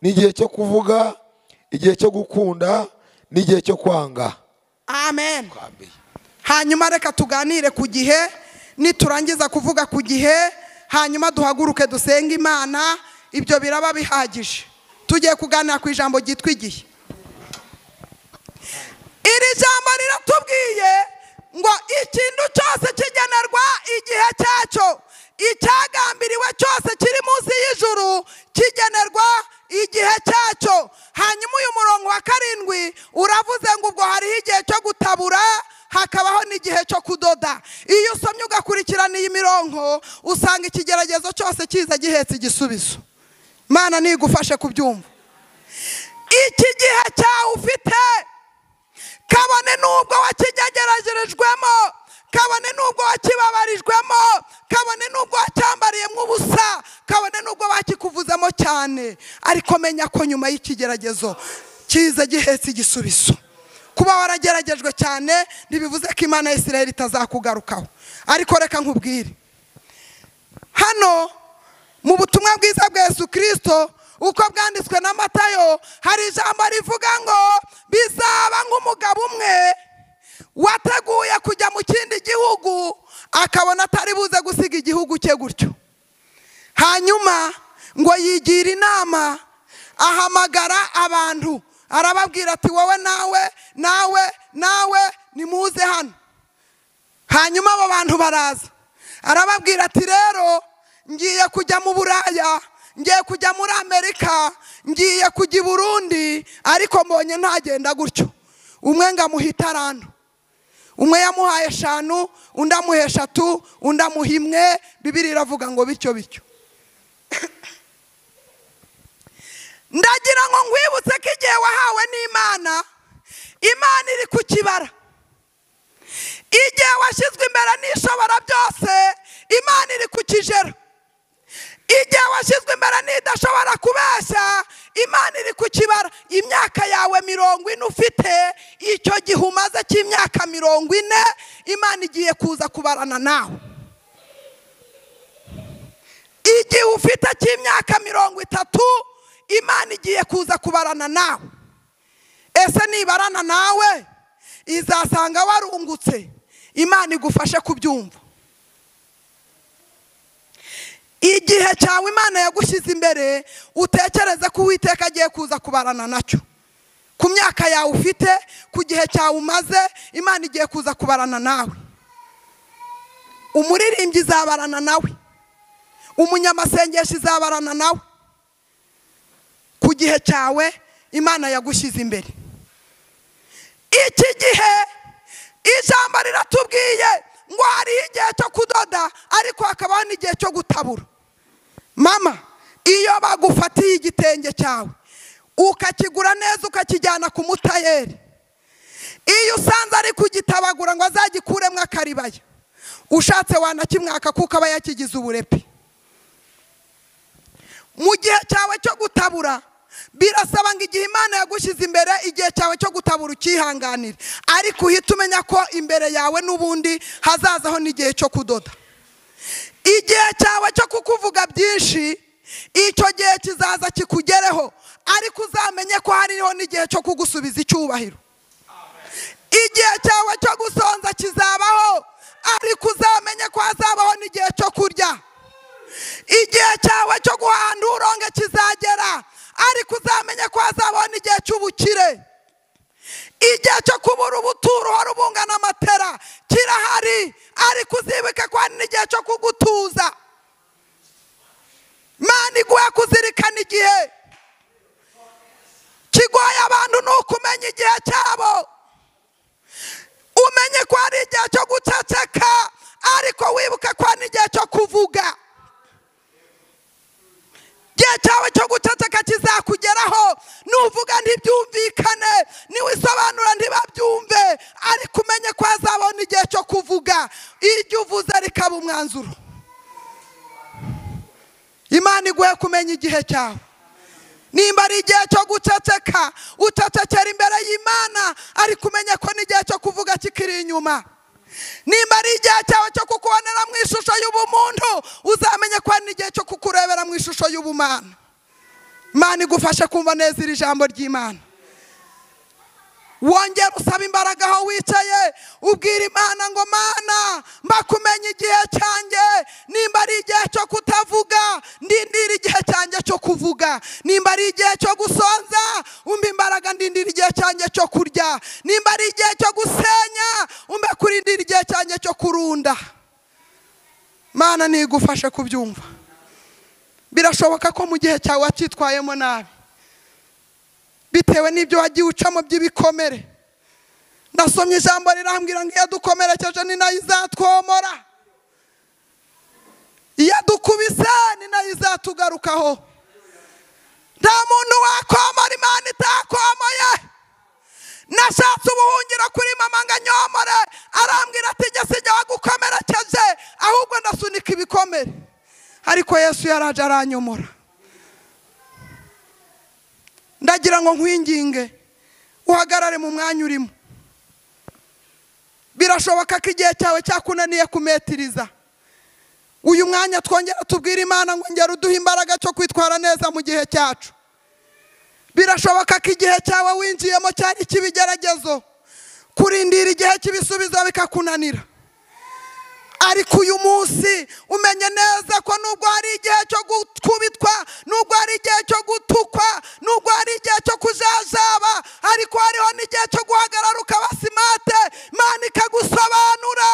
B: n'igihe cyo kuvuga, igihe cyo gukunda, n'igihe cyo kwanga.
A: Amen. Hanyuma reka tuganire ku gihe, niturangiza kuvuga ku gihe hanyuma duhaguruke dusenga Imana, ibyo biraba bihagije. Tugiye kuganira ku ijambo ryitwa igihe. Iri jambo riratubwiye ngo ikintu cyose kigenerwa igihe cyacyo, icyagambiriwe cyose kiri munsi y'ijuru kigenerwa igihe cyacyo. Hanyuma uyu murongo wa 7 uravuze ngo ubwo hariho igihe cyo gutabura, hakabaho n'igihe cyo kudoda. Iyo usomye ugakurikirana iyi mirongo usanga ikigeragezo cyose kiza gihetse igisubizo. Mana nigufashe kubyumva. Iki gihe cyawe ufite, kabone nubwo wakigeragerejwemo, kabone nubwo wakibabarijwemo, kabone nubwo wacyambariyemo ubusa, kabone nubwo bakikuvuzemo cyane, ariko menya ko nyuma y'ikigeragezo kiza gihetse igisubizo. Kuba warageragejwe cyane ntibivuze ko Imana ya Isiraheli itazakugarukaho. Ariko reka nkubwire, hano mu butumwa bwiza bwa Yesu Kristo uko bwanditswe na Matayo, hari ijambo rivuga ngo bizaba nk'umugabo umwe wateguye kujya mu kindi gihugu, akabona atari buze gusiga igihugu cye gutyo. Hanyuma ngo yigira inama, ahamagara abantu, arababwira ati wowe nawe nimuze hano. Hanyuma abo bantu baraza, arababwira ati rero ngiye kujya mu Buraya, ngiye kujya muri Amerika, ngiye kujya i Burundi, ariko mbonye ntagenda gutyo. Umwe ngamuha 5, umwe yamuhaye 5, undi amuha 3, undi amuha 1. Bibiliya iravuga ngo bityo. Ndagira ngo ngwibutse ko igihe wahawe n'Imana, Imana iri ku kibara. Igihe washyizwe imbere n'ishobora byose, Imana iri ku kijera. Igihe washyizwe imbere n'idashobora kubeshya, Imana iri ku kibara. Imyaka yawe 40 ufite, icyo gihe umaze cy'imyaka 40, Imana igiye kuza kubarana nawe. Igihe ufite cy'imyaka 30, Imana igiye kuza kubarana nawe. Ese nibarana nawe izasanga warungutse? Imana igufashe kubyumva. Igihe cyawe Imana yagushyize imbere, utekereze ko Uwiteka agiye kuza kubarana nacyo. Ku myaka yawe ufite, ku gihe cyawe umaze, Imana igiye kuza kubarana nawe. Umuririmbyi izabarana nawe, umunyamasengesho izabarana nawe. Ku gihe cyawe Imana yagushyize imbere. Iki gihe ijambo riratubwiye ngo hari igihe cyo kudoda, ariko hakabaho n'igihe cyo gutabura. Mama, iyo bagufatiye igitenge cyawe ukakigura neza ukakijyana ku mutayeri, iyo usanze ari kugitabagura ngo azagikuremo akaribaya, ushatse wanakimwaka kuko aba yakigize uburepi. Mu gihe cyawe cyo gutabura birasaba ngo igihe Imana yagushyize imbere, igihe cyawe cyo gutabura ukihanganire, ariko uhita umenya ko imbere yawe n'ubundi hazazaho n'igihe cyo kudoda. Igihe cyawe cyo kukuvuga byinshi, icyo gihe kizaza kikugereho, ariko uzamenye ko hariho n'igihe cyo kugusubiza icyubahiro. Igihe cyawe cyo gusonza kizabaho, ariko uzamenye ko hazabaho n'igihe cyo kurya. Igihe cyawe cyo guhanda uronge kizagera, ariko uzamenye ko hazabaho n'igihe cy'ubukire. Igihe cyo kubura ubuturo uhora ubungana amatera kirahari, ariko uzibuke ko hari n'igihe cyo kugutuza. Imana iguhe kuzirikana igihe. Kigoye abantu ni ukumenya igihe cyabo. Umenye ko hari igihe cyo guceceka, ariko wibuke ko hari n'igihe cyo kuvuga. nuvuga ntibyumvikane, niwisobanura ntibabyumve, ariko umenye ko azabona igihe cyo kuvuga. Iryo uvuze rikaba umwanzuro. Imana iguhe kumenya igihe cyawe. Nimba ari igihe cyo guceceka, ucecekera imbere y'Imana, ariko umenye ko n'igihe cyo kuvuga kikiri inyuma. Nimba ari igihe cyawe cyo kukubonera mu ishusho y'ubumuntu, uzamenye ko ari igihe cyo kukurebera mu ishusho y'ubumana. Imana igufashe kumva neza iri jambo ry'Imana. Wongera usaba imbaraga aho wicaye, ubwira Imana ngo Mana mbakumenya igihe cyanjye. Nimba ari igihe cyo kutavuga, ndindira igihe cyanjye cyo kuvuga. Nimba ari igihe cyo gusonza, umbe imbaraga ndindira igihe cyanjye cyo kurya. Nimba ari igihe cyo gusenya, umbe kurindira igihe cyanjye cyo kurunda. Mana nigufashe kubyumva. Birashoboka ko mu gihe cyawe wacyitwayemo nabi, bitewe n'ibyo wagiye ucamo by'ibikomere. Nasomye ijambo rirambwira ngo iyo dukomerekeje ni nayo izatwomora, iyo dukubise ni nayo izatugarukaho. Nta muntu wakomora Imana itakomoye. Nashatse ubuhungiro kuri mama ngo anyomore, arambwira ati njye sijya wagukomerekeje, ahubwo ndasunika ibikomere. Ariko Yesu yaraje aranyomora. Ndagira ngo nkwinginge uhagarare mu mwanya urimo. Birashoboka ko igihe cyawe cyakunaniye kumetiriza. Uyu mwanya twongera tubwire Imana ngo ngera uduhe imbaraga cyo kwitwara neza mu gihe cyacu. Birashoboka ko igihe cyawe winjiyemo cyari kibigeragezo, kurindira igihe kibisubizo bikakunanira. Ariko uyu munsi umenye neza ko nubwo hari igihe cyo gukubitwa, nubwo hari igihe cyo gutukwa, nubwo hari igihe cyo kujajaba, ariko hariho n'igihe cyo guhagarara ukaba simate, Imana ikagusobanura.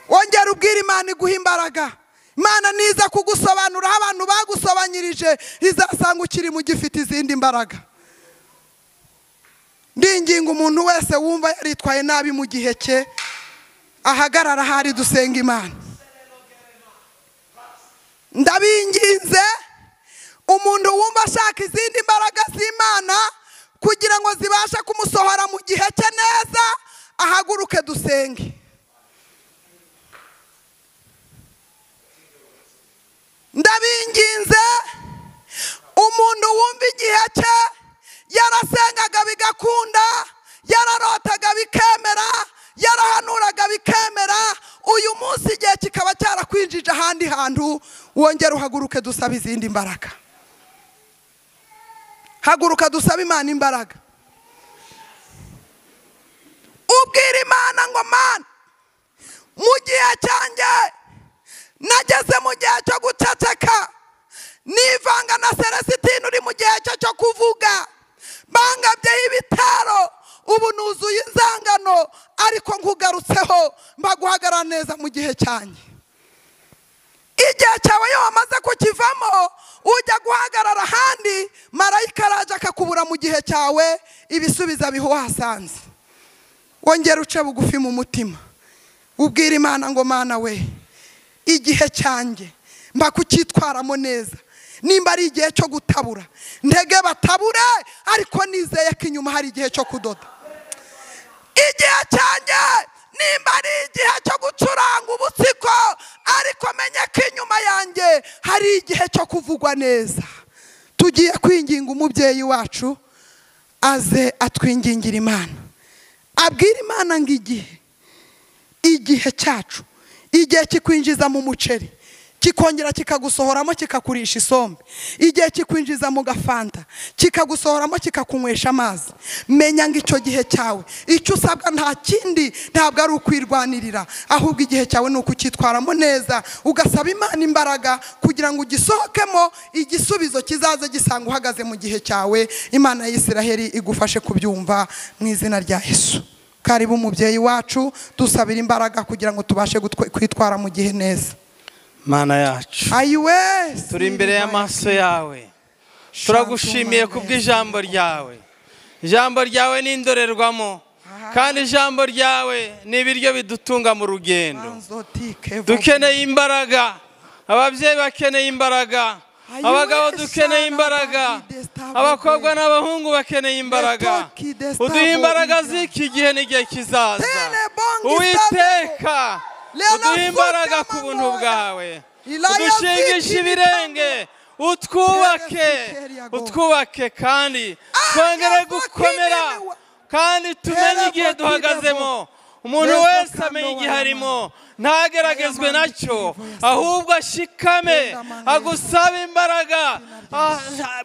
A: Wongera ubwira Imana iguha imbaraga. Imana niza kugusobanura, abantu bagusobanyirije, izasanga ukiri mu gifite izindi mbaraga. Ndinginga umuntu wese wumva yaritwaye nabi mu gihe cye, ahagarara hari dusenga Imana. Ndabinginze umuntu wumva ashaka izindi mbaraga z'Imana kugira ngo zibashe kumusohora mu gihe cye neza, ahaguruke dusenge. Ndabinginze umuntu wumva igihe cye yarasengaga bigakunda, yararotaga bikemera, yarahanuraga bikemera, uyu munsi igihe kikaba cyarakwinjije ahandi hantu, wongera uhaguruke dusaba izindi mbaraga. Haguruka dusaba Imana imbaraga. Ubwira Imana ngo Mana, mu gihe cyanjye nageze mu gihe cyo guceceka, nivanga na Celestine uri mu gihe cyo kuvuga, bangabyeho ibitaro, ubu nuzuye inzangano, ariko nkugarutseho mbaguhagarara neza mu gihe cyanjye. Igihe cyawe iyo wamaze kukivamo, ujya guhagarara ahandi, marayika araje akakubura mu gihe cyawe, ibisubiza biho wahasanze. Wongera uce bugufi mu mutima, ubwira Imana ngo Mana we, igihe cyanjye mba kucyitwaramo neza. Nimba ari igihe cyo gutabura, ntege batabure, ariko nizeye ko inyuma hari igihe cyo kudoda. Igihe cyanjye nimba ari igihe cyo gucuranga ubutsiko, ariko menye ko inyuma yanjye hari igihe cyo kuvugwa neza. Tugiye kwinginga umubyeyi wacu aze atwingingira Imana, abwira Imana ngo igihe cyacu, igihe kikwinjiza mu muceri, kikongera kikagusohoramo kikakurisha isombe, igihe kikwinjiza mu gafanta kikagusohoramo kikakunywesha amazi, menya ngo icyo gihe cyawe icyo usabwa nta kindi, ntabwo ari ukwirwanirira, ahubwo igihe cyawe ni ukucyitwaramo neza, ugasaba Imana imbaraga kugira ngo ugisohokemo, igisubizo kizaze gisanga uhagaze mu gihe cyawe. Imana y'Isiraheli igufashe kubyumva mu izina rya Yesu. Karibu umubyeyi wacu, dusabira imbaraga kugira ngo tubashe kwitwara mu gihe neza.
C: Mana yacu, turi imbere y'amaso yawe, turagushimiye kubw'ijambo ryawe. Ijambo ryawe ni indorerwamo, kandi ijambo ryawe ni ibiryo bidutunga mu rugendo. Dukeneye imbaraga, ababyeyi bakeneye imbaraga, abagabo dukeneye imbaraga, abakobwa n'abahungu bakeneye imbaraga. Uduhe imbaraga z'iki gihe n'igihe kizaza. Uwiteka uduhe imbaraga ku buntu bwawe, udushingishe ibirenge, utwubake kandi twongere gukomera, kandi tumenye igihe duhagazemo. Umuntu wese amenye igihe arimo, ntageragezwe nacyo, ahubwo ashikame agusaba imbaraga.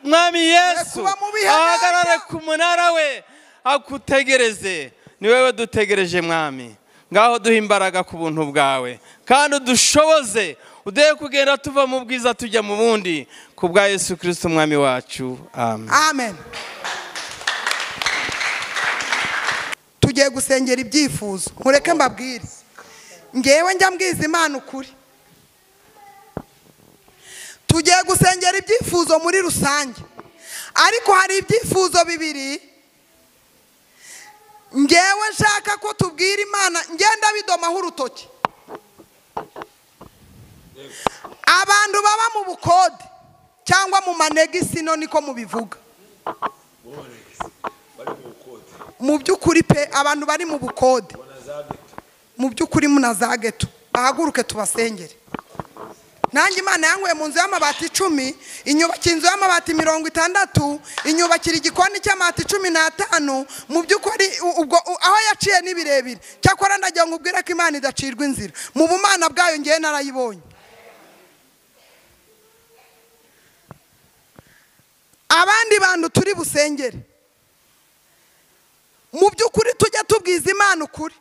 C: Mwami Yesu ahagarare ku munara we akutegereze. Ni wewe dutegereje Mwami, ngaho duhe imbaraga ku buntu bwawe, kandi udushoboze, uduhe kugenda tuva mu bwiza tujya mu bundi, ku bwa Yesu Kristo Mwami wacu. Amen.
A: Amen. Tugiye gusengera ibyifuzo. Mureke mbabwire, ngewe njya mbwiza Imana ukuri. Tugiye gusengera ibyifuzo muri rusange, ariko hari ibyifuzo bibiri ngewe nshaka ko tubwira Imana, ngenda bidomaho urutoki. Abantu baba mu bukode cyangwa mu manegisi, no niko mubivuga. Mu by'ukuri pe, abantu bari mu bukode, mu by'ukuri munazageto, bahaguruke tubasengere. Nanjye Imana yankuye mu nzu y'amabati 10, inyubakira inzu y'amabati 60, inyubakira igikoni cy'amabati 15. Mu by'ukuri ubwo aho yaciye ni birebire, cyakora ndagira ngo ubwire ko Imana idacirwa inzira. Mu bumana bwayo ngiye narayibonye. Abandi bantu turi busengere, mu by'ukuri tujya tubwiza Imana ukuri.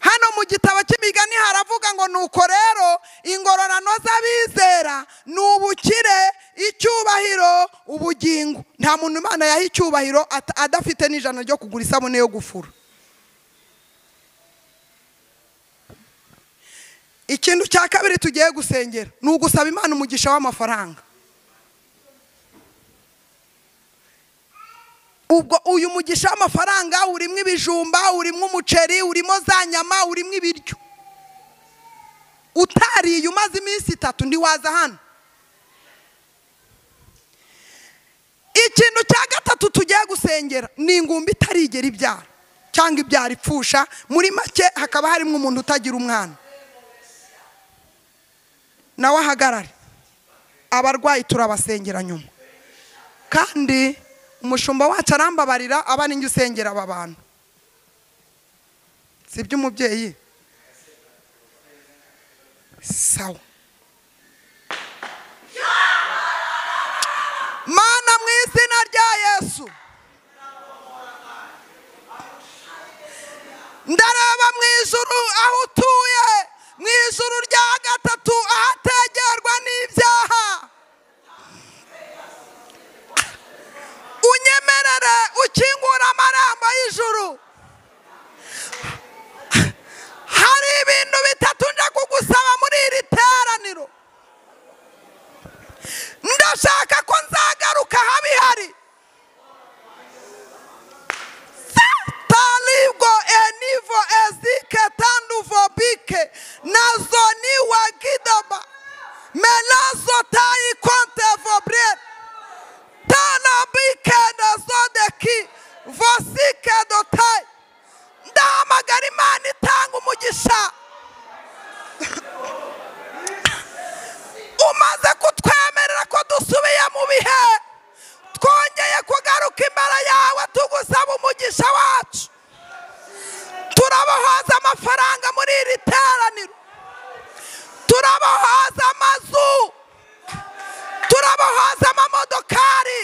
A: Hano mu gitabo cy'imigani haravuga ngo nuko rero ingororano z'abizera ni ubukire, icyubahiro, ubugingo. Nta muntu Imana yaha icyubahiro adafite n'ijana ryo kugura isabune yo gufura. Ikintu cya kabiri tugiye gusengera ni ugusaba Imana umugisha w'amafaranga. Ubwo uyu mugisha w'amafaranga urimo ibijumba, urimo umuceri, urimo za nyama, urimo ibiryo. Utariye umaze iminsi 3 ndi waza hano. Ikintu cya gatatu tugiye gusengera ni ingumbi itarigera ibyara cyangwa ibyara ipfusha. Muri make hakaba harimo umuntu utagira umwana. Nawe ahagarare, abarwayi turabasengera nyuma. Kandi umushumba wacu arambabarira, aba ninjye usengera aba bantu. Sibyo umubyeyi? Sawa. Mana mu izina rya Yesu, ndareba mu ijuru aho utuye, mu ijuru rya gatatu ahategerwa n'ibyaha. Unyemerere ukingura amarembo y'ijuru. Hari ibintu bitatu nje kugusaba muri iri teraniro. Ndashaka ko nzagaruka habihari. Taligo enivo ezike tanduvo bike nazoni wagidaba melazo tai konte vobret tana bike nazodeki vosike dotai. Ndahamagara Imana itanga umugisha. Umaze kutwemerera ko dusubiye mu bihe, twongeye kugaruka imbere yawe tugusaba umugisha wacu. Turabahoza amafaranga muri iri teraniro, turabahoza amazu, turabahoza amamodokari.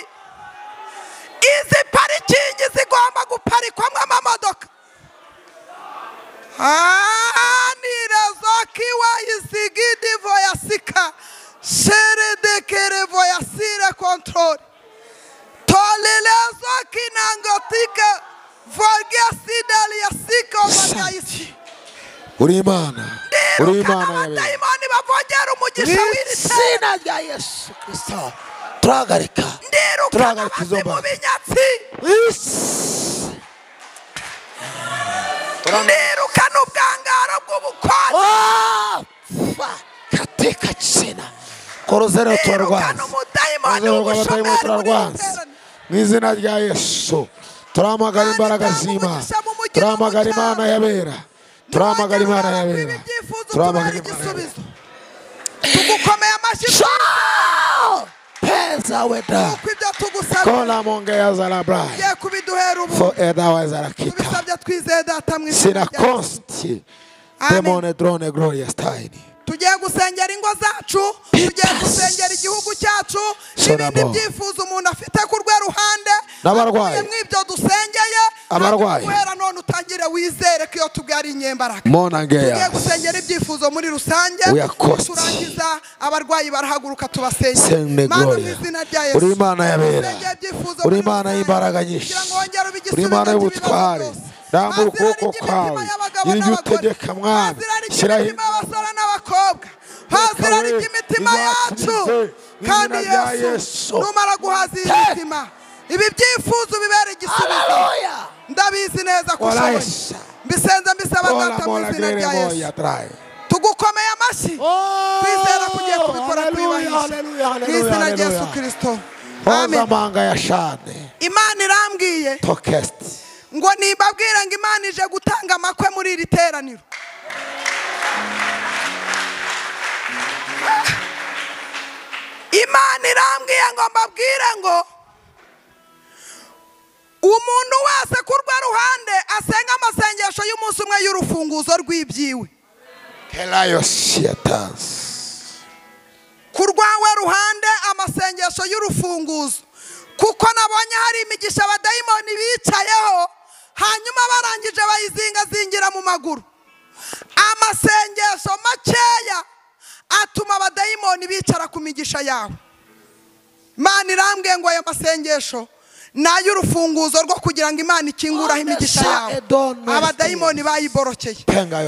A: Izi parikingi zigomba guparikwamo amamodoka. Nirezoki wa isigidi voyasika shere dekere voyasire control tolelezoki nangotika voyasidali yasika vayasi.
B: Uri Imana, uri Imana yawe.
A: Dayimoni bavogera umugisha w'iri
B: izina rya Yesu Kristo turagarika izo mbaraga.
A: Ndirukana ubwangaro bw'ubukode
B: katika jina korozero turarwaza.
A: none ubushomeri
B: turarwanza mu izina rya Yesu. Turamagara imbaraga z'Imana, turamagara Imana yabera, turamagara Imana yabera, turamagara Imana.
A: Tugukomeye amashyi
B: pesa weda
A: kwibyo tugusaba
B: kola mongea zarabra
A: ye kubiduhera ubu
B: for edawa zarakita
A: tubisabye twizeye data mwiza
B: sina consti demone drone glorious tiny.
A: Tugiye gusengera ingo zacu, tugiye gusengera igihugu cyacu, n'ibindi byifuzo umuntu afite ku rwe ruhande
B: n'abarwayi
A: mwibyo dusengeye
B: abarwayi
A: guhera none utangire wizere ko iyo tugari inyembaraga. Tugiye gusengera ibyifuzo muri rusange, turangiza abarwayi barahaguruka tubasengera. Mana mu izina rya Yesu,
B: uri Imana yabera, uri Imana y'imbaraga nyinshi, uri Imana y'ubutware. Rambura ukuboko kwawe nyir'ibyo utegeka mwana, shyiraho
A: abasore n'abakobwa, hazira imitima yacu, kandi Yesu numara guhaza imitima ibi byifuzo bibera igisubizo. Ndabizi neza ko ushoboye, mbisenze mbisaba data mu izina rya Yesu. Tugukomeye amashyi, twizera kugiye kubikora twiyubahisha mu izina rya Yesu Kristo. Amen. Imana irambwiye ngo nimbabwire ngo Imana ije gutanga amakwe muri iri teraniro. Imana irambwiye ngo mbabwire ngo umuntu wese ku rwa ruhande asenga amasengesho y'umunsi umwe y'urufunguzo rw'ibyiwe. Ku rwawe ruhande amasengesho y'urufunguzo, kuko nabonye hari imigisha abadayimoni bicayeho, hanyuma barangije bayizingazingira mu maguru. Amasengesho makeya atuma abadayimoni bicara ku migisha yawe. Imana irambwiye ngo aya masengesho nayo urufunguzo rwo kugira ngo Imana ikinguraho imigisha yawe. Abadayimoni bayiborokeye.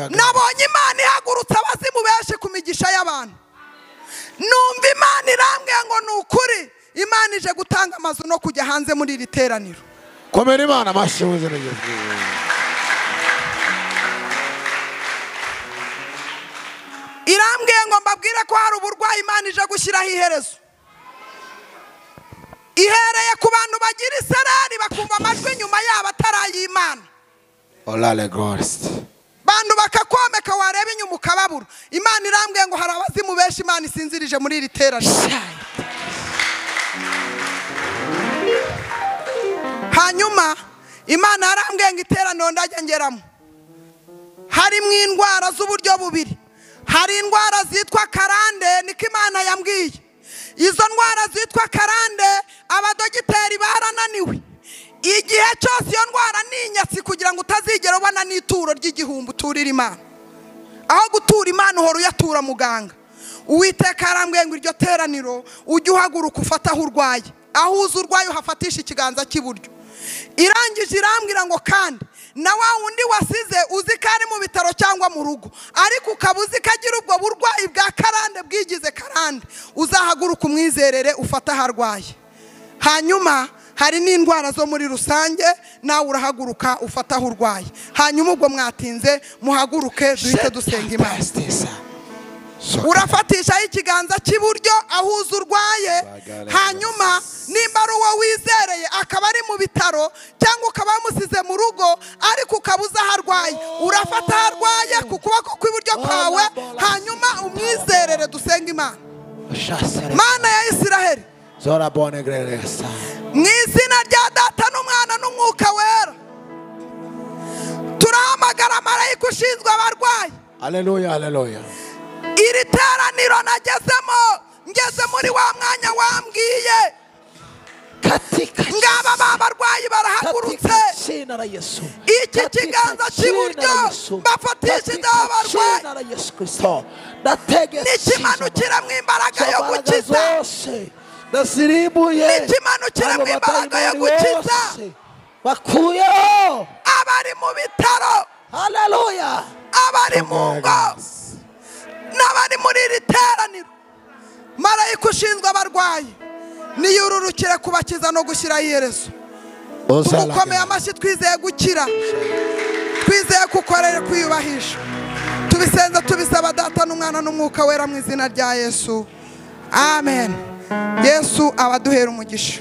A: Nabonye Imana ihagurutse abazimu benshi ku migisha y'abantu. Numva Imana irambwiye ngo ni ukuri Imana ije gutanga amazu no kujya hanze muri iri teraniro.
B: Komera Imana amashyi mu izina rya Yesu.
A: Irambwiye ngo mbabwire ko hari uburwayi Imana ije gushyiraho iherezo. Ihereye ku bantu bagira isereri bakumva amajwi nyuma yabo atari Imana.
B: Olale Ghost.
A: Bantu bakakomeka wareba inyuma ukababura. Imana irambwiye ngo hari abazimu benshi Imana isinzirije muri iri teraniro. Hanyuma Imana yarambwiye ngo iteraniro ndajya ngeramo harimo indwara z'uburyo bubiri. Hari indwara zitwa karande, niko Imana yambwiye. Izo ndwara zitwa karande abadogiteri barananiwe. Igihe cyose iyo ndwara ni inyatsi kugira ngo utazigera ubona n'ituro ry'igihumbi uturira Imana. Aho gutura Imana uhora uyatura muganga. Uwiteka yarambwiye ngo iryo teraniro ujye uhaguruka ufata aho urwaye. Aho uzi urwaye uhafatisha ikiganza cy'iburyo. Irangije irambwira ngo kandi na wa wundi wasize uzi ko ari mu bitaro cyangwa mu rugo, ariko ukaba uzi ko agira ubwo burwayi bwa karande bwigize karande, uzahaguruka umwizerere ufata aho arwaye. Hanyuma hari n'indwara zo muri rusange, nawe urahaguruka ufata aho urwaye. Hanyuma ubwo mwatinze muhaguruke duhite dusenga Imana. Urafatishaho ikiganza cy'iburyo aho uzi urwaye. Hanyuma nimba ari uwo wizereye akaba ari mu bitaro cyangwa ukaba wamusize mu rugo ariko ukaba uzi aho arwaye, urafata aho arwaye ku kuboko kw'iburyo kwawe, hanyuma umwizerere dusenga Imana. Mana ya Isiraheli, mu izina rya Data n'Umwana n'Umwuka Wera, turahamagara marayika ushinzwe abarwayi.
B: Haleluya, haleluya.
A: Iri teraniro nagezemo, ngeze muri wa mwanya wambwiye ngaba babarwayi barahagurutse. Iki kiganza cy'iburyo bafatishije abarwayi nikimanukira mu imbaraga yo gukiza, nikimanukira mu imbaraga yo gukiza
B: bakuyeho
A: abari mu bitaro,
B: haleluya,
A: abari mu ngo n'abari muri iri teraniro. Marayika ushinzwe abarwayi niyururukire kubakiza no gushyiraho iherezo. Tugukomeye amashyi, twizeye gukira, twizeye kukorera kwiyubahisha. Tubisenza tubisaba Data n'Umwana n'Umwuka Wera mu izina rya Yesu, amen. yesu abaduhera umugisha.